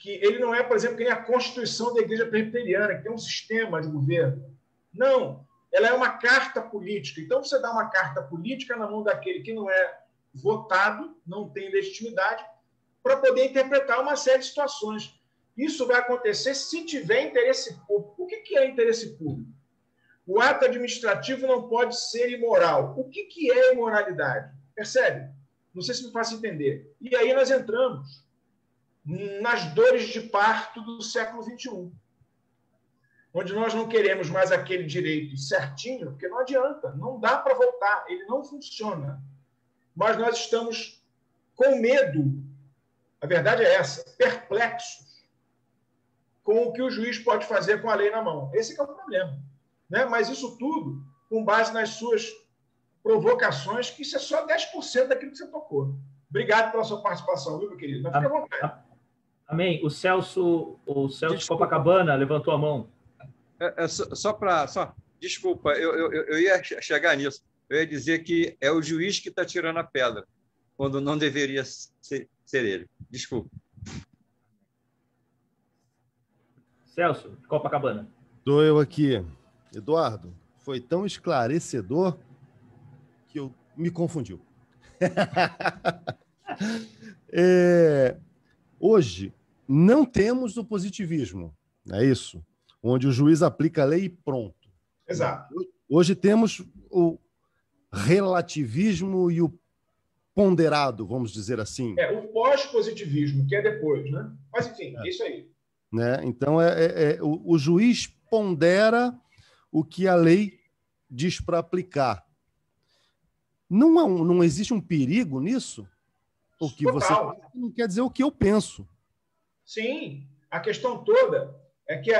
que ele não é, por exemplo, que nem a Constituição da Igreja Presbiteriana, que tem um sistema de governo. Não, ela é uma carta política. Então, você dá uma carta política na mão daquele que não é votado, não tem legitimidade, para poder interpretar uma série de situações. Isso vai acontecer se tiver interesse público. O que é interesse público? O ato administrativo não pode ser imoral. O que é imoralidade? Percebe? Não sei se me faço entender. E aí nós entramos nas dores de parto do século XXI, onde nós não queremos mais aquele direito certinho, porque não adianta, não dá para voltar, ele não funciona. Mas nós estamos com medo, a verdade é essa, perplexos com o que o juiz pode fazer com a lei na mão. Esse que é o problema. Né? Mas isso tudo com base nas suas provocações, que isso é só 10% daquilo que você tocou. Obrigado pela sua participação, viu, meu querido? Mas fique à vontade. Amém. O Celso de Copacabana levantou a mão. Desculpa, eu ia chegar nisso. Eu ia dizer que é o juiz que está tirando a pedra, quando não deveria ser ele. Desculpa. Celso, de Copacabana. Estou eu aqui. Eduardo, foi tão esclarecedor que eu me confundiu. Hoje, não temos o positivismo, é isso? Onde o juiz aplica a lei e pronto. Exato. Hoje temos o relativismo e o ponderado, vamos dizer assim. O pós-positivismo, que é depois, né? Mas, enfim, é isso aí. Né? Então, o juiz pondera o que a lei diz para aplicar. Não existe um perigo nisso? O que Total. Você não quer dizer o que eu penso. Sim, a questão toda é que,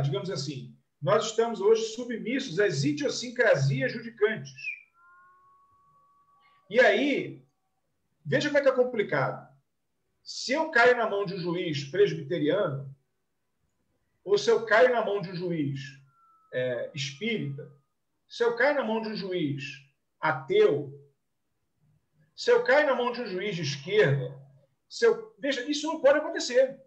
digamos assim, nós estamos hoje submissos às idiosincrasias judicantes. E aí, veja como é que é complicado. Se eu caio na mão de um juiz presbiteriano, ou se eu caio na mão de um juiz espírita, se eu caio na mão de um juiz ateu, se eu caio na mão de um juiz de esquerda, veja, isso não pode acontecer.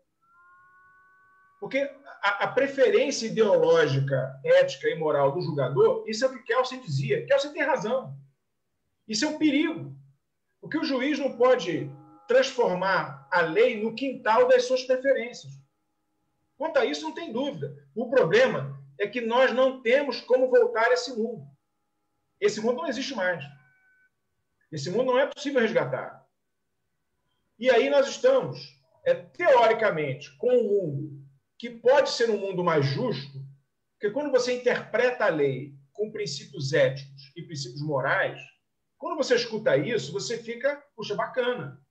Porque a preferência ideológica, ética e moral do julgador, isso é o que Kelsen dizia. Kelsen tem razão. Isso é um perigo. Porque o juiz não pode transformar a lei no quintal das suas preferências. Quanto a isso, não tem dúvida. O problema é que nós não temos como voltar a esse mundo. Esse mundo não existe mais. Esse mundo não é possível resgatar. E aí nós estamos, teoricamente, com um mundo que pode ser um mundo mais justo, porque quando você interpreta a lei com princípios éticos e princípios morais, quando você escuta isso, você fica, puxa, bacana.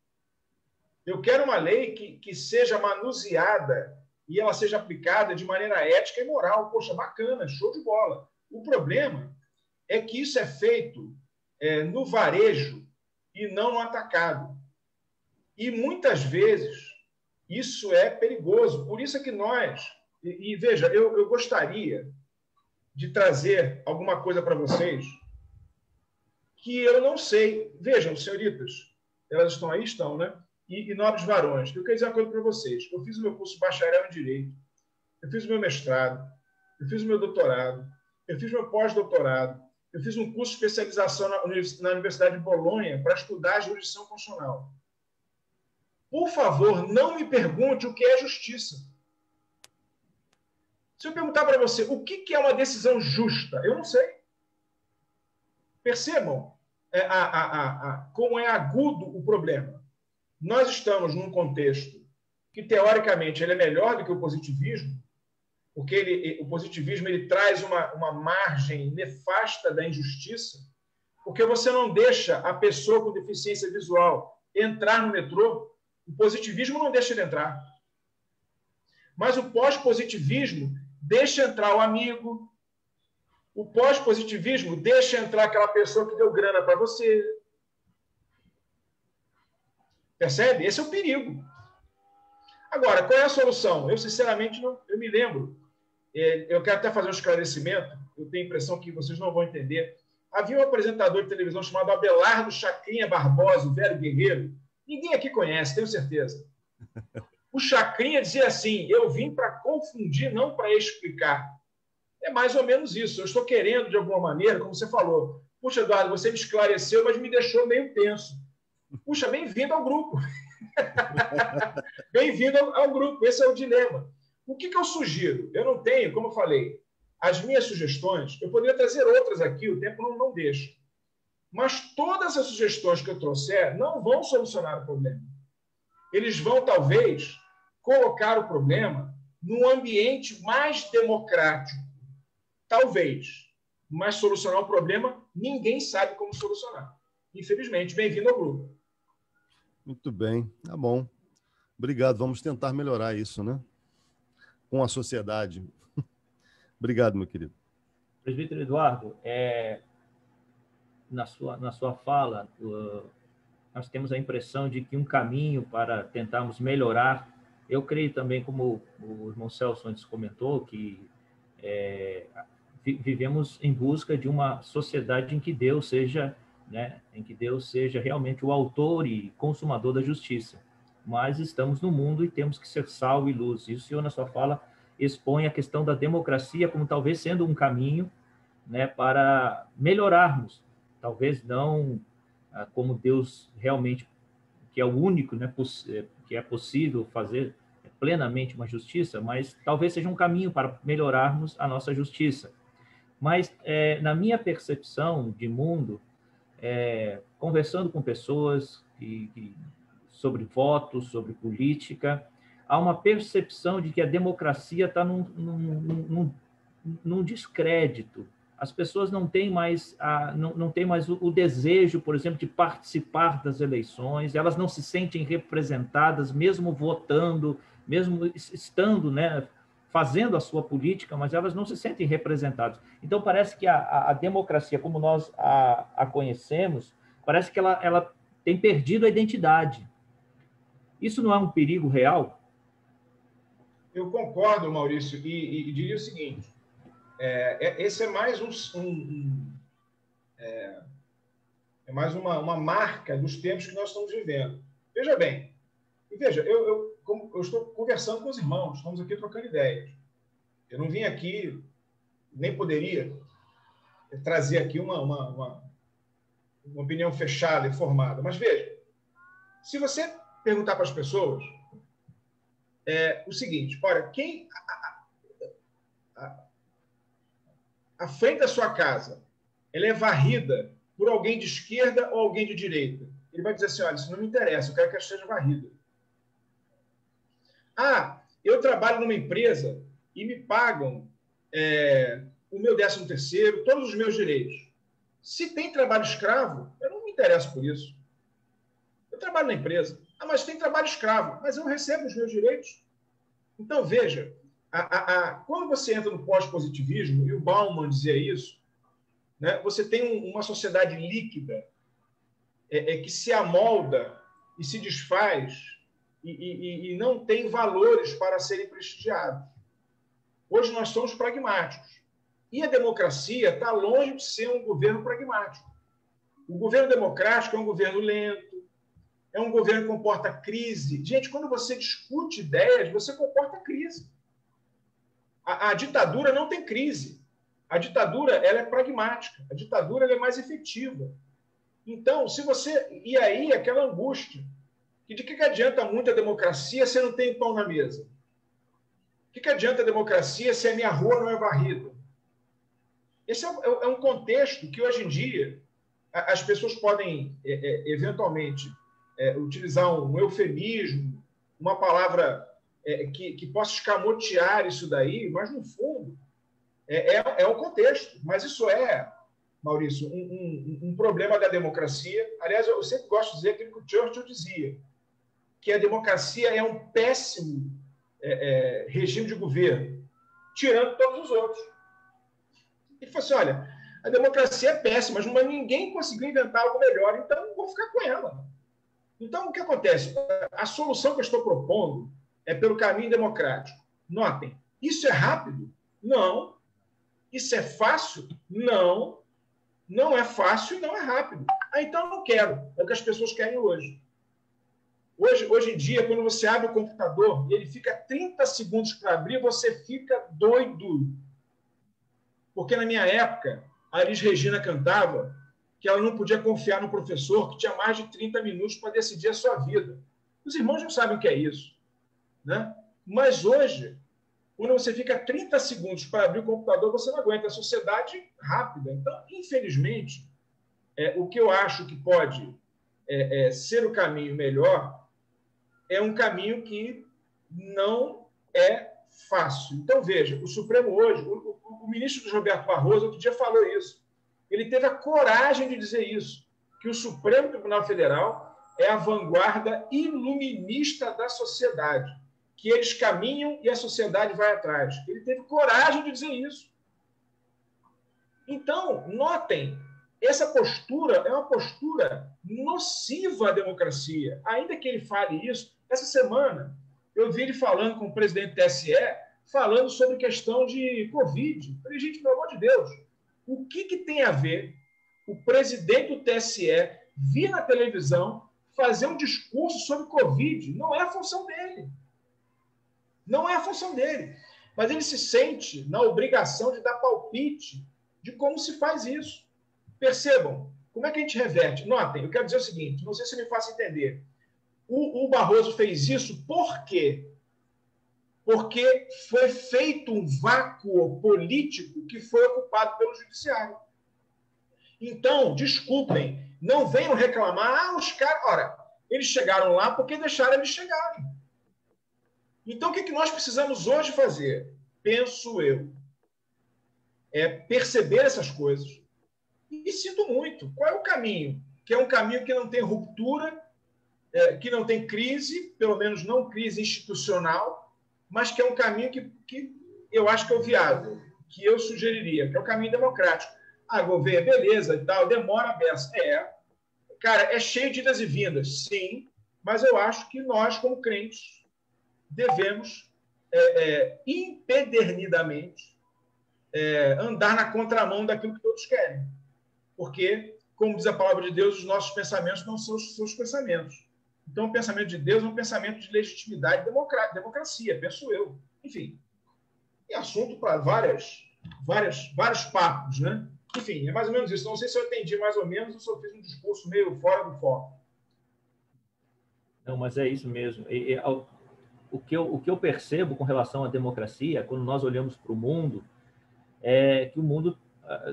Eu quero uma lei que seja manuseada e ela seja aplicada de maneira ética e moral. Poxa, bacana, show de bola. O problema é que isso é feito no varejo e não no atacado. E muitas vezes isso é perigoso. Por isso é que nós... E veja, eu gostaria de trazer alguma coisa para vocês que eu não sei. Vejam, senhoritas, elas estão aí? Estão, né? E nobres varões. Eu quero dizer uma coisa para vocês. Eu fiz o meu curso de bacharel em Direito, eu fiz o meu mestrado, eu fiz o meu doutorado, eu fiz o meu pós-doutorado, eu fiz um curso de especialização na Universidade de Bolonha para estudar a jurisdição constitucional. Por favor, não me pergunte o que é justiça. Se eu perguntar para você o que é uma decisão justa, eu não sei. Percebam como é agudo o problema. Nós estamos num contexto que, teoricamente, ele é melhor do que o positivismo, porque o positivismo ele traz uma margem nefasta da injustiça, porque você não deixa a pessoa com deficiência visual entrar no metrô, o positivismo não deixa ele entrar. Mas o pós-positivismo deixa entrar o amigo, o pós-positivismo deixa entrar aquela pessoa que deu grana para você. Percebe? Esse é o perigo. Agora, qual é a solução? Eu, sinceramente, não me lembro. Eu quero até fazer um esclarecimento. Eu tenho a impressão que vocês não vão entender. Havia um apresentador de televisão chamado Abelardo Chacrinha Barbosa, o velho guerreiro. Ninguém aqui conhece, tenho certeza. O Chacrinha dizia assim: eu vim para confundir, não para explicar. É mais ou menos isso. Eu estou querendo, de alguma maneira, como você falou, puxa, Eduardo, você me esclareceu, mas me deixou meio tenso. Puxa, bem-vindo ao grupo. Bem-vindo ao grupo. Esse é o dilema. O que eu sugiro? Eu não tenho, como eu falei, as minhas sugestões, eu poderia trazer outras aqui, o tempo não deixa. Mas todas as sugestões que eu trouxer não vão solucionar o problema. Eles vão, talvez, colocar o problema num ambiente mais democrático. Talvez. Mas solucionar o problema, ninguém sabe como solucionar. Infelizmente, bem-vindo ao grupo. Muito bem, tá bom. Obrigado, vamos tentar melhorar isso, né? Com a sociedade. Obrigado, meu querido. Presbítero Eduardo, na sua fala, nós temos a impressão de que um caminho para tentarmos melhorar, eu creio também, como o irmão Celso antes comentou, que vivemos em busca de uma sociedade em que Deus seja, né, em que Deus seja realmente o autor e consumador da justiça. Mas estamos no mundo e temos que ser sal e luz. E o senhor, na sua fala, expõe a questão da democracia como talvez sendo um caminho, né, para melhorarmos. Talvez não como Deus realmente, que é o único, né, que é possível fazer plenamente uma justiça, mas talvez seja um caminho para melhorarmos a nossa justiça. Mas, na minha percepção de mundo, conversando com pessoas sobre votos, sobre política, há uma percepção de que a democracia está num descrédito. As pessoas não têm mais, não têm mais o desejo, por exemplo, de participar das eleições, elas não se sentem representadas, mesmo votando, mesmo estando, né, fazendo a sua política, mas elas não se sentem representadas. Então, parece que a democracia, como nós a conhecemos, parece que ela tem perdido a identidade. Isso não é um perigo real? Eu concordo, Maurício, e diria o seguinte, esse é mais é mais uma marca dos tempos que nós estamos vivendo. Veja bem, eu estou conversando com os irmãos, estamos aqui trocando ideias. Eu não vim aqui, nem poderia trazer aqui uma opinião fechada e formada. Mas veja, se você perguntar para as pessoas o seguinte, olha, quem a frente da sua casa ela é varrida por alguém de esquerda ou alguém de direita? Ele vai dizer assim, olha, isso não me interessa, eu quero que ela esteja varrida. Ah, eu trabalho numa empresa e me pagam o meu 13º, todos os meus direitos. Se tem trabalho escravo, eu não me interesso por isso. Eu trabalho na empresa. Ah, mas tem trabalho escravo, mas eu recebo os meus direitos. Então, veja, quando você entra no pós-positivismo, e o Bauman dizia isso, né, você tem uma sociedade líquida que se amolda e se desfaz e não tem valores para serem prestigiados. Hoje nós somos pragmáticos. E a democracia está longe de ser um governo pragmático. O governo democrático é um governo lento, é um governo que comporta crise. Gente, quando você discute ideias, você comporta crise. A ditadura não tem crise. A ditadura ela é pragmática. A ditadura ela é mais efetiva. Então, se você... E aí, aquela angústia. De que adianta muito a democracia se não tem pão na mesa? De que adianta a democracia se a minha rua não é varrida? Esse é um contexto que, hoje em dia, as pessoas podem, eventualmente, utilizar um eufemismo, uma palavra que possa escamotear isso daí, mas, no fundo, é o contexto. Mas isso Maurício, um problema da democracia. Aliás, eu sempre gosto de dizer aquilo que o Churchill dizia, que a democracia é um péssimo regime de governo, tirando todos os outros. Ele falou assim, olha, a democracia é péssima, mas ninguém conseguiu inventar algo melhor, então vou ficar com ela. Então, o que acontece? A solução que eu estou propondo é pelo caminho democrático. Notem, isso é rápido? Não. Isso é fácil? Não. Não é fácil e não é rápido. Então, eu não quero. É o que as pessoas querem hoje. Hoje em dia, quando você abre o computador e ele fica 30 segundos para abrir, você fica doido. Porque na minha época, a Elis Regina cantava que ela não podia confiar no professor que tinha mais de 30 minutos para decidir a sua vida. Os irmãos não sabem o que é isso, né? Mas hoje, quando você fica 30 segundos para abrir o computador, você não aguenta. A sociedade rápida. Então, infelizmente, o que eu acho que pode ser o caminho melhor é um caminho que não é fácil. Então, veja, o Supremo hoje, o ministro Roberto Barroso, outro dia falou isso. Ele teve a coragem de dizer isso, que o Supremo Tribunal Federal é a vanguarda iluminista da sociedade, que eles caminham e a sociedade vai atrás. Ele teve coragem de dizer isso. Então, notem, essa postura é uma postura nociva à democracia. Ainda que ele fale isso, essa semana eu vi ele falando com o presidente do TSE, falando sobre questão de Covid. Eu falei, gente, pelo amor de Deus, o que tem a ver o presidente do TSE vir na televisão fazer um discurso sobre Covid? Não é a função dele. Não é a função dele. Mas ele se sente na obrigação de dar palpite de como se faz isso. Percebam, como é que a gente reverte? Notem, eu quero dizer o seguinte, não sei se me faço entender. O Barroso fez isso por quê? Porque foi feito um vácuo político que foi ocupado pelo judiciário. Então, desculpem, não venham reclamar, os caras... Ora, eles chegaram lá porque deixaram eles chegarem. Então, o que nós precisamos hoje fazer? Penso eu, é perceber essas coisas. E sinto muito. Qual é o caminho? Que é um caminho que não tem ruptura, que não tem crise, pelo menos não crise institucional, mas que é um caminho que eu acho que é o viável, que eu sugeriria, que é o caminho democrático. Ah, governo, beleza e tal, demora a beça. Cara, é cheio de idas e vindas, sim, mas eu acho que nós, como crentes, devemos empedernidamente andar na contramão daquilo que todos querem. Porque, como diz a palavra de Deus, os nossos pensamentos não são os seus pensamentos. Então, o pensamento de Deus é um pensamento de legitimidade e democracia, penso eu. Enfim, é assunto para vários papos, né? Enfim, é mais ou menos isso. Não sei se eu entendi mais ou menos ou se eu fiz um discurso meio fora do foco. Não, mas é isso mesmo. O que eu percebo com relação à democracia, quando nós olhamos para o mundo, é que o mundo,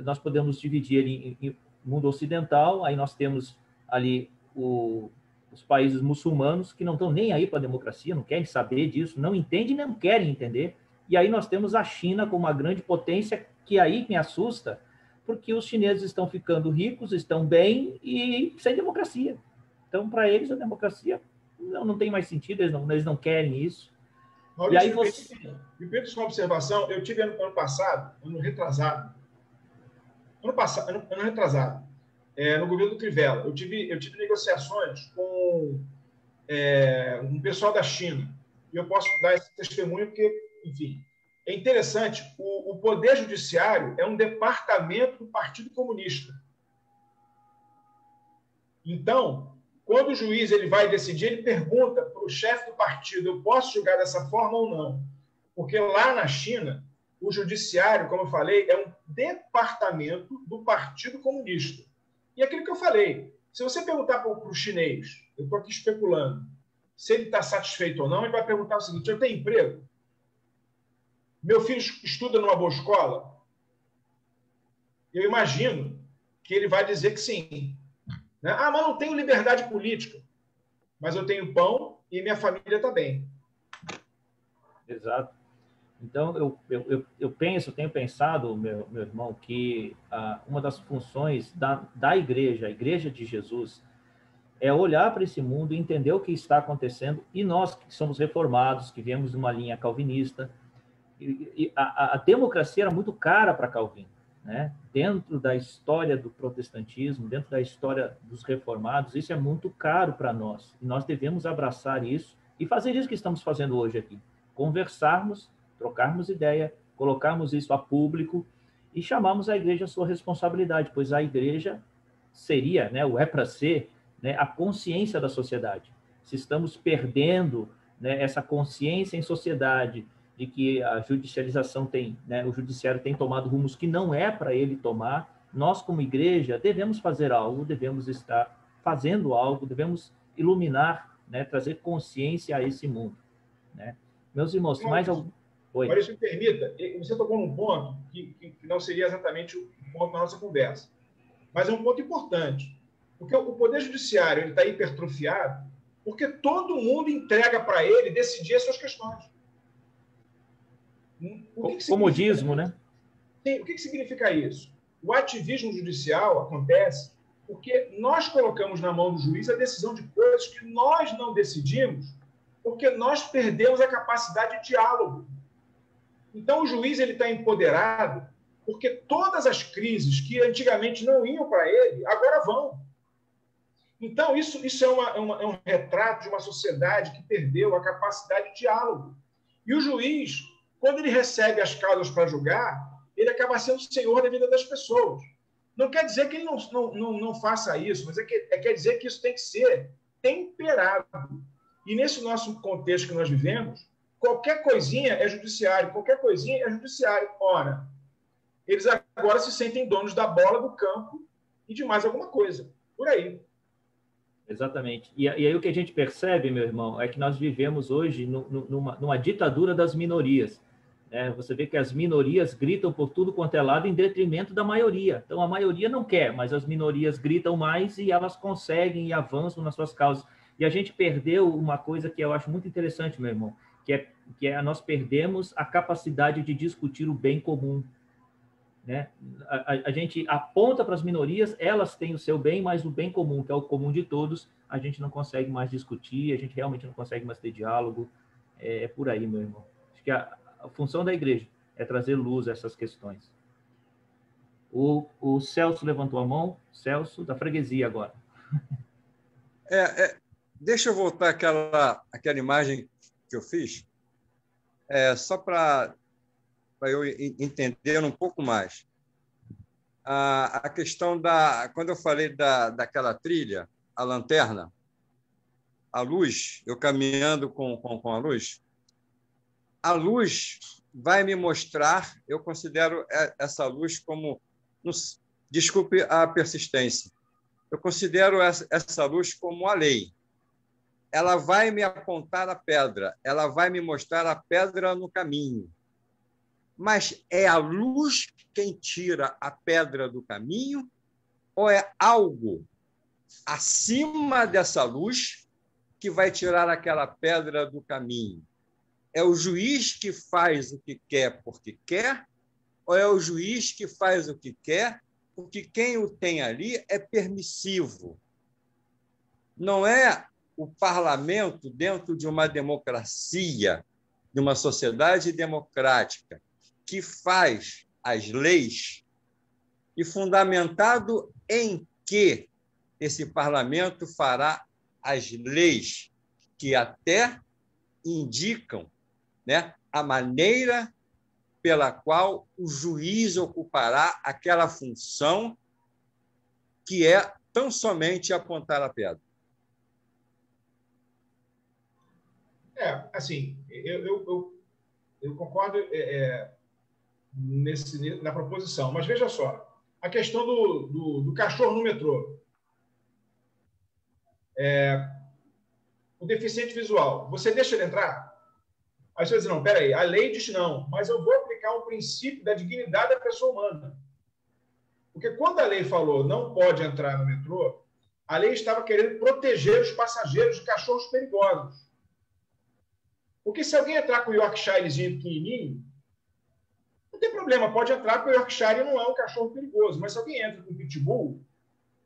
nós podemos dividir ele em mundo ocidental, aí nós temos ali os países muçulmanos que não estão nem aí para a democracia, não querem saber disso, não entendem, não querem entender. E aí nós temos a China como uma grande potência, que aí me assusta, porque os chineses estão ficando ricos, estão bem e sem democracia. Então, para eles, a democracia não tem mais sentido, eles não querem isso. Maurício, e aí você... Me permite uma observação. Eu tive ano retrasado, no governo do Crivella, eu tive negociações com um pessoal da China. E eu posso dar esse testemunho porque, enfim, é interessante. O Poder Judiciário é um departamento do Partido Comunista. Então, quando o juiz ele vai decidir, ele pergunta para o chefe do partido, eu posso julgar dessa forma ou não? Porque lá na China, o judiciário, como eu falei, é um departamento do Partido Comunista. E aquilo que eu falei, se você perguntar para o chinês, eu estou aqui especulando, se ele está satisfeito ou não, ele vai perguntar o seguinte, eu tenho emprego? Meu filho estuda numa boa escola? Eu imagino que ele vai dizer que sim. Né? Ah, mas não tenho liberdade política. Mas eu tenho pão e minha família está bem. Exato. Então, eu tenho pensado, meu irmão, que uma das funções da igreja, a igreja de Jesus, é olhar para esse mundo e entender o que está acontecendo, e nós que somos reformados, que viemos de uma linha calvinista, a democracia era muito cara para Calvino, né? Dentro da história do protestantismo, dentro da história dos reformados, isso é muito caro para nós, e nós devemos abraçar isso e fazer isso que estamos fazendo hoje aqui, conversarmos, trocarmos ideia, colocarmos isso a público e chamarmos a igreja à sua responsabilidade, pois a igreja seria, né, ou é para ser, né, a consciência da sociedade. se estamos perdendo, né, essa consciência em sociedade de que a judicialização tem, né, o judiciário tem tomado rumos que não é para ele tomar. Nós, como igreja, devemos fazer algo, devemos estar fazendo algo, devemos iluminar, né, trazer consciência a esse mundo, né? Meus irmãos, mais algum... Oi. Olha, se me permita, você tocou num ponto que não seria exatamente o ponto da nossa conversa, mas é um ponto importante, porque o Poder Judiciário está hipertrofiado porque todo mundo entrega para ele decidir as suas questões. Comodismo, né? Sim, o que significa isso? O ativismo judicial acontece porque nós colocamos na mão do juiz a decisão de coisas que nós não decidimos, porque nós perdemos a capacidade de diálogo. Então, o juiz está empoderado porque todas as crises que antigamente não iam para ele, agora vão. Então, isso é um retrato de uma sociedade que perdeu a capacidade de diálogo. E o juiz, quando ele recebe as causas para julgar, ele acaba sendo senhor da vida das pessoas. Não quer dizer que ele não faça isso, mas quer dizer que isso tem que ser temperado. E nesse nosso contexto que nós vivemos, qualquer coisinha é judiciário, qualquer coisinha é judiciário. Ora, eles agora se sentem donos da bola, do campo e de mais alguma coisa. Por aí. Exatamente. E aí o que a gente percebe, meu irmão, é que nós vivemos hoje numa ditadura das minorias. Você vê que as minorias gritam por tudo quanto é lado em detrimento da maioria. Então, a maioria não quer, mas as minorias gritam mais e elas conseguem e avançam nas suas causas. E a gente perdeu uma coisa que eu acho muito interessante, meu irmão, que é nós perdemos a capacidade de discutir o bem comum. Né? A gente aponta para as minorias, elas têm o seu bem, mas o bem comum, que é o comum de todos, a gente não consegue mais discutir, a gente realmente não consegue mais ter diálogo. É por aí, meu irmão. Acho que a função da igreja é trazer luz a essas questões. O Celso levantou a mão. Celso, da freguesia agora. Deixa eu voltar àquela imagem que eu fiz, só para eu entender um pouco mais. A questão quando eu falei daquela trilha, a lanterna, a luz, eu caminhando com a luz vai me mostrar, eu considero essa luz como, desculpe a persistência, eu considero essa luz como a lei. Ela vai me apontar a pedra, ela vai me mostrar a pedra no caminho. Mas é a luz quem tira a pedra do caminho ou é algo acima dessa luz que vai tirar aquela pedra do caminho? É o juiz que faz o que quer porque quer ou é o juiz que faz o que quer porque quem o tem ali é permissivo? Não é o parlamento dentro de uma democracia, de uma sociedade democrática, que faz as leis e fundamentado em que esse parlamento fará as leis que até indicam, né, a maneira pela qual o juiz ocupará aquela função que é tão somente apontar a pedra. Assim, eu concordo na proposição, mas veja só, a questão do cachorro no metrô. O deficiente visual, você deixa ele entrar? Aí você vai dizer, não, peraí, a lei diz não, mas eu vou aplicar o princípio da dignidade da pessoa humana. Porque quando a lei falou não pode entrar no metrô, a lei estava querendo proteger os passageiros de cachorros perigosos. Porque se alguém entrar com o Yorkshirezinho pequenininho, não tem problema, pode entrar, porque o Yorkshire não é um cachorro perigoso. Mas se alguém entra com o Pitbull,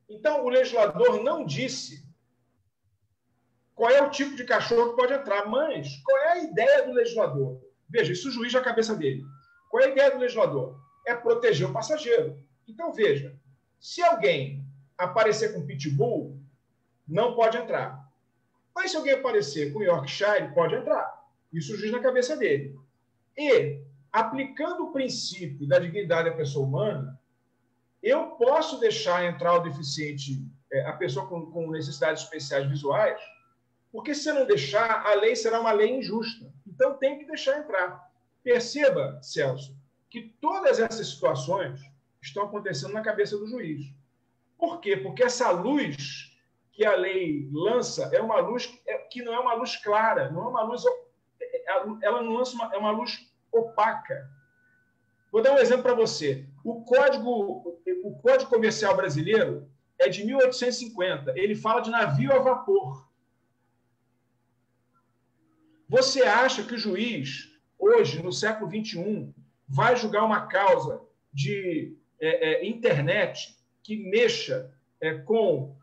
então o legislador não disse qual é o tipo de cachorro que pode entrar, mas qual é a ideia do legislador? Veja, isso o juiz na cabeça dele. Qual é a ideia do legislador? É proteger o passageiro. Então, veja, se alguém aparecer com Pitbull, não pode entrar. Mas se alguém aparecer com Yorkshire, pode entrar. Isso o juiz na cabeça dele. E, aplicando o princípio da dignidade da pessoa humana, eu posso deixar entrar o deficiente, a pessoa com necessidades especiais visuais, Porque se você não deixar, a lei será uma lei injusta. Então tem que deixar entrar. Perceba, Celso, que todas essas situações estão acontecendo na cabeça do juiz. Por quê? Porque essa luz que a lei lança é uma luz que não é uma luz clara, não é uma luz, ela não lança é uma luz opaca. Vou dar um exemplo para você. O Código Comercial Brasileiro é de 1850. Ele fala de navio a vapor. Você acha que o juiz, hoje, no século XXI, vai julgar uma causa de internet que mexa com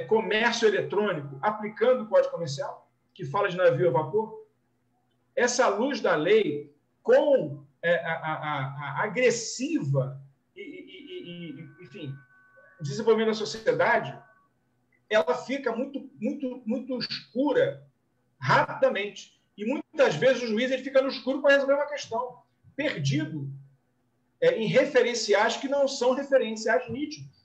comércio eletrônico aplicando o Código Comercial, que fala de navio a vapor? Essa luz da lei, com a agressiva enfim, desenvolvimento da sociedade, ela fica muito escura rapidamente. E muitas vezes o juiz ele fica no escuro para resolver uma questão, perdido em referenciais que não são referenciais nítidos.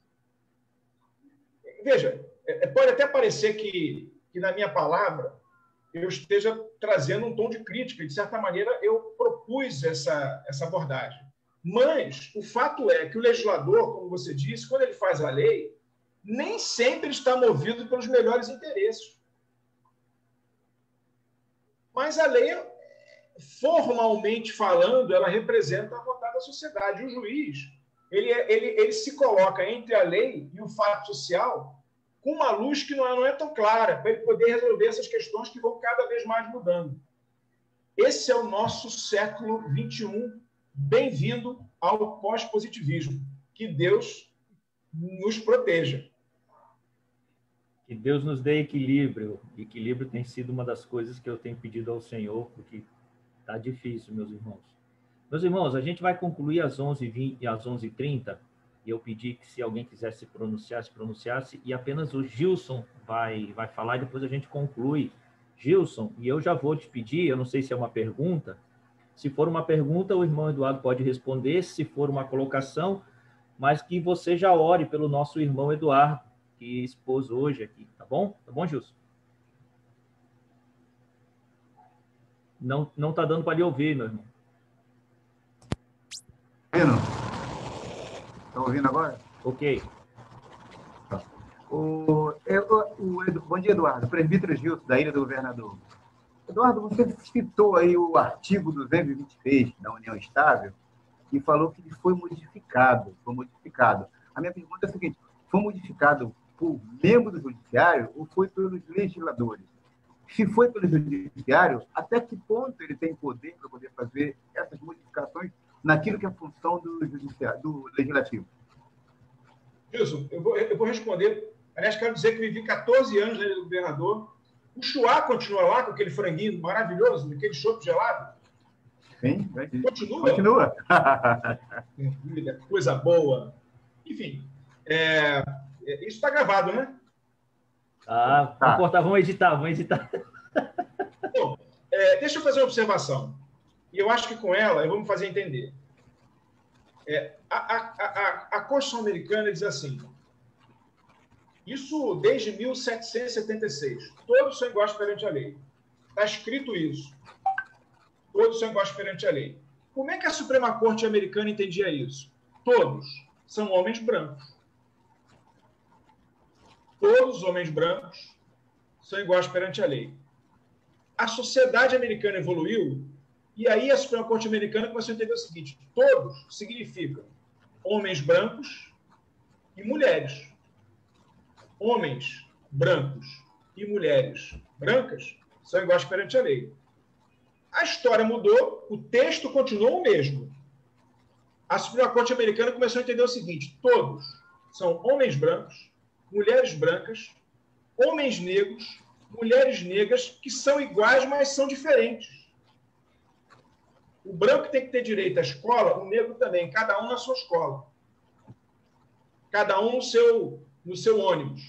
Veja, pode até parecer que na minha palavra eu esteja trazendo um tom de crítica, e de certa maneira eu propus essa abordagem. Mas o fato é que o legislador, como você disse, quando ele faz a lei, nem sempre está movido pelos melhores interesses. Mas a lei, formalmente falando, ela representa a vontade da sociedade. O juiz, ele se coloca entre a lei e o fato social com uma luz que não é tão clara, para ele poder resolver essas questões que vão cada vez mais mudando. Esse é o nosso século XXI. Bem-vindo ao pós-positivismo. Que Deus nos proteja. Que Deus nos dê equilíbrio. Equilíbrio tem sido uma das coisas que eu tenho pedido ao Senhor, porque está difícil, meus irmãos. Meus irmãos, a gente vai concluir às 11h20 e às 11h30. E eu pedi que, se alguém quiser se pronunciasse, e apenas o Gilson vai falar, e depois a gente conclui. Gilson, e eu já vou te pedir, eu não sei se é uma pergunta. Se for uma pergunta, o irmão Eduardo pode responder. Se for uma colocação, mas que você já ore pelo nosso irmão Eduardo, que expôs hoje aqui, tá bom? Tá bom, Gilson? Não tá dando para lhe ouvir, meu irmão. Estão ouvindo agora? Ok. Bom dia, Eduardo. Presbítero Gilson, da Ilha do Governador. Eduardo, você citou aí o artigo 223 da União Estável e falou que ele foi modificado. A minha pergunta é a seguinte: foi modificado por membro do Judiciário ou foi pelos legisladores? Se foi pelo Judiciário, até que ponto ele tem poder para poder fazer essas modificações naquilo que é a função do Legislativo? Wilson, eu vou responder. Aliás, quero dizer que vivi 14 anos na Ilha do Governador. O Chuá continua lá com aquele franguinho maravilhoso, aquele chopp gelado? Sim, continua. Coisa boa. Enfim, isso está gravado, né? Tá. Vamos cortar, vamos editar. Bom, deixa eu fazer uma observação. E eu acho que com ela eu vou me fazer entender. A Constituição americana diz assim, isso desde 1776, todos são iguais perante a lei. Está escrito isso. Todos são iguais perante a lei. Como é que a Suprema Corte americana entendia isso? Todos são homens brancos. Todos os homens brancos são iguais perante a lei. A sociedade americana evoluiu e aí a Suprema Corte americana começou a entender o seguinte: todos significam homens brancos e mulheres. Homens brancos e mulheres brancas são iguais perante a lei. A história mudou, o texto continuou o mesmo. A Suprema Corte americana começou a entender o seguinte: todos são homens brancos, mulheres brancas, homens negros, mulheres negras, que são iguais, mas são diferentes. O branco tem que ter direito à escola, o negro também, cada um na sua escola. Cada um no seu ônibus.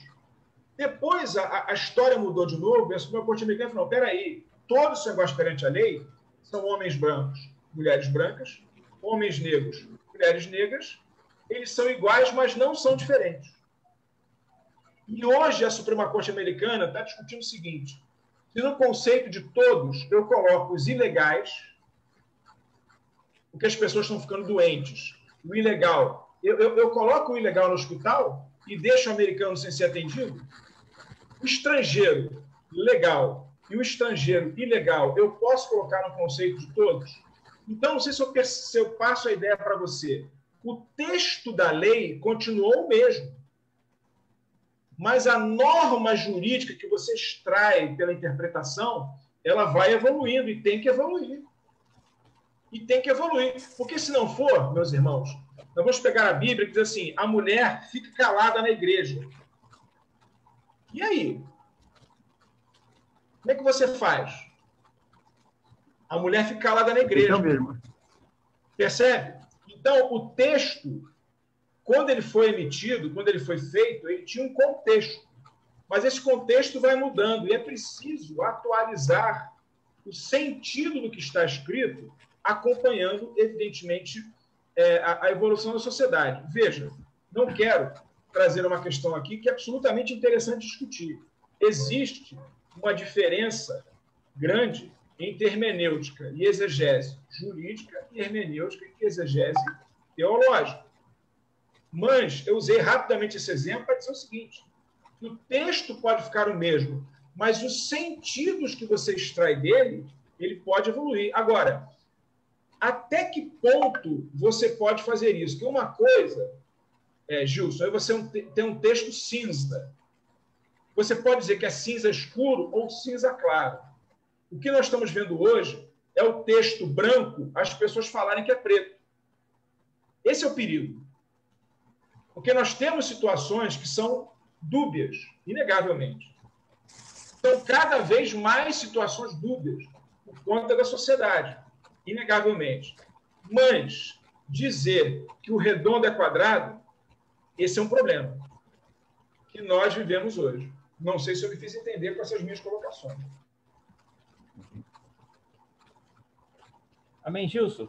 Depois, a história mudou de novo, e a Suprema Corte americana falou: peraí, todos são iguais perante a lei, são homens brancos, mulheres brancas, homens negros, mulheres negras, eles são iguais, mas não são diferentes. E hoje a Suprema Corte americana está discutindo o seguinte: Se no conceito de todos eu coloco os ilegais, porque as pessoas estão ficando doentes, o ilegal, eu coloco o ilegal no hospital e deixo o americano sem ser atendido? O estrangeiro legal e o estrangeiro ilegal, eu posso colocar no conceito de todos? Então, não sei se eu passo a ideia para você. O texto da lei continuou o mesmo, mas a norma jurídica que você extrai pela interpretação, ela vai evoluindo e tem que evoluir. E tem que evoluir. Porque se não for, meus irmãos, nós vamos pegar a Bíblia e dizer assim, a mulher fica calada na igreja. E aí? Como é que você faz? A mulher fica calada na igreja. Então mesmo. Percebe? Então, o texto, quando ele foi emitido, quando ele foi feito, ele tinha um contexto. Mas esse contexto vai mudando e é preciso atualizar o sentido do que está escrito, acompanhando, evidentemente, a evolução da sociedade. Veja, não quero trazer uma questão aqui que é absolutamente interessante discutir. Existe uma diferença grande entre hermenêutica e exegese jurídica e hermenêutica e exegese teológica. Mas eu usei rapidamente esse exemplo para dizer o seguinte, que o texto pode ficar o mesmo, mas os sentidos que você extrai dele, ele pode evoluir. Agora, até que ponto você pode fazer isso? Porque uma coisa, Gilson, é você ter um texto cinza. Você pode dizer que é cinza escuro ou cinza claro. O que nós estamos vendo hoje é o texto branco, as pessoas falarem que é preto. Esse é o perigo. Porque nós temos situações que são dúbias, inegavelmente. Então, cada vez mais situações dúbias por conta da sociedade, inegavelmente. Mas dizer que o redondo é quadrado, esse é um problema que nós vivemos hoje. Não sei se eu me fiz entender com essas minhas colocações. Amém, Gilson?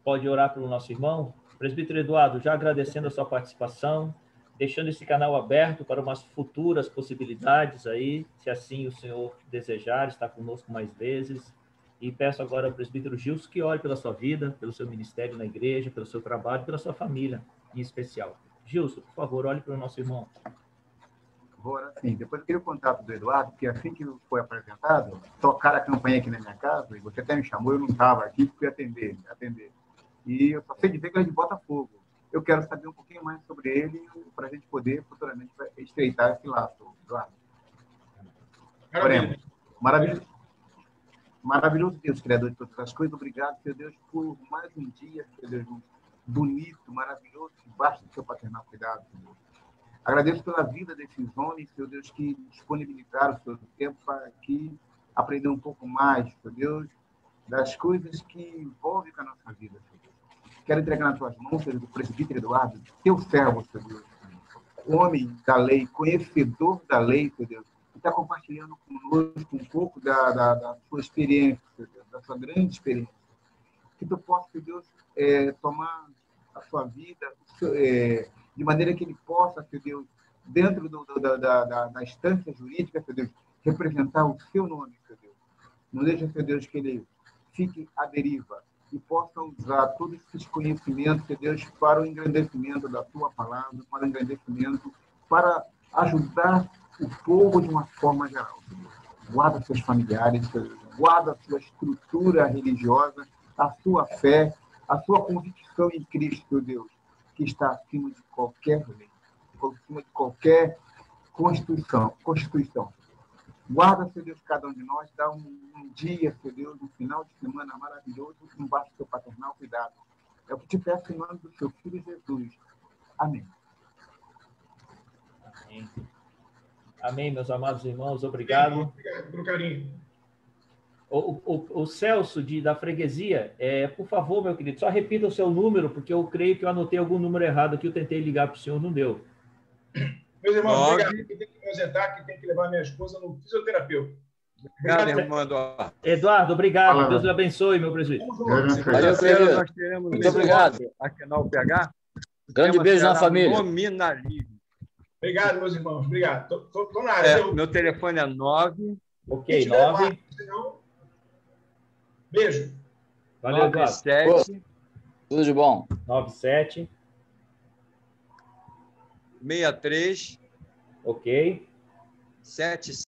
Pode orar pelo nosso irmão? Presbítero Eduardo, já agradecendo a sua participação, deixando esse canal aberto para umas futuras possibilidades aí, se assim o senhor desejar, estar conosco mais vezes. E peço agora ao presbítero Gilson que ore pela sua vida, pelo seu ministério na igreja, pelo seu trabalho, pela sua família em especial. Gilson, por favor, olhe para o nosso irmão. Vou orar sim. Depois eu queria o contato do Eduardo, porque assim que foi apresentado, tocaram a campanha aqui na minha casa, e você até me chamou, eu não estava aqui, fui atender. E eu só sei dizer que ele é de Botafogo. Eu quero saber um pouquinho mais sobre ele, para a gente poder futuramente estreitar esse laço, Eduardo. Oremos. Maravilhoso Deus, Criador de todas as coisas. Obrigado, Senhor Deus, por mais um dia, Senhor Deus, bonito, maravilhoso, debaixo do seu paternal cuidado, Senhor. Agradeço pela vida desses homens, Senhor Deus, que disponibilizaram o seu tempo para aqui aprender um pouco mais, Senhor Deus, das coisas que envolvem com a nossa vida, Senhor Deus. Quero entregar nas tuas mãos, Senhor Deus, o presbítero Eduardo, teu servo, Senhor Deus, homem da lei, conhecedor da lei, Senhor Deus, que está compartilhando conosco um pouco da sua experiência, Senhor Deus, da sua grande experiência. Que tu possa, Senhor Deus, tomar a sua vida, de maneira que ele possa, Senhor Deus, dentro da instância jurídica, Senhor Deus, representar o seu nome, Senhor Deus. Não deixe, Senhor Deus, que ele fique à deriva e possa usar todos esses conhecimentos, Senhor Deus, para o engrandecimento da tua palavra, para o engrandecimento, para ajudar o povo de uma forma geral, Senhor Deus. Guarda seus familiares, Senhor Deus. Guarda a sua estrutura religiosa, a sua fé, a sua convicção em Cristo, Senhor Deus, que está acima de qualquer lei, acima de qualquer constituição. Guarda, Senhor Deus, cada um de nós, dá um dia, Senhor Deus, um final de semana maravilhoso, embaixo do seu paternal cuidado. É o que te peço em nome do seu Filho Jesus. Amém. Amém. Amém, meus amados irmãos, obrigado. Obrigado pelo carinho. O Celso, da freguesia, por favor, meu querido, só repita o seu número, porque eu creio que eu anotei algum número errado aqui, eu tentei ligar para o senhor, não deu. Meus irmãos, obrigado. Eu tenho que me ausentar, que tem que levar minha esposa no fisioterapeuta. Obrigado, irmão Eduardo. Eduardo, obrigado. Deus lhe abençoe, meu presbítero. Nós teremos muito obrigado. Aqui na UPH. Grande beijo na família. Nominalismo. Obrigado, meus irmãos. Obrigado. Estou na área. Meu telefone é 9. Ok, 9. Beijo. Valeu, Eduardo. 97 Tudo de bom. 97. 63 Ok. 77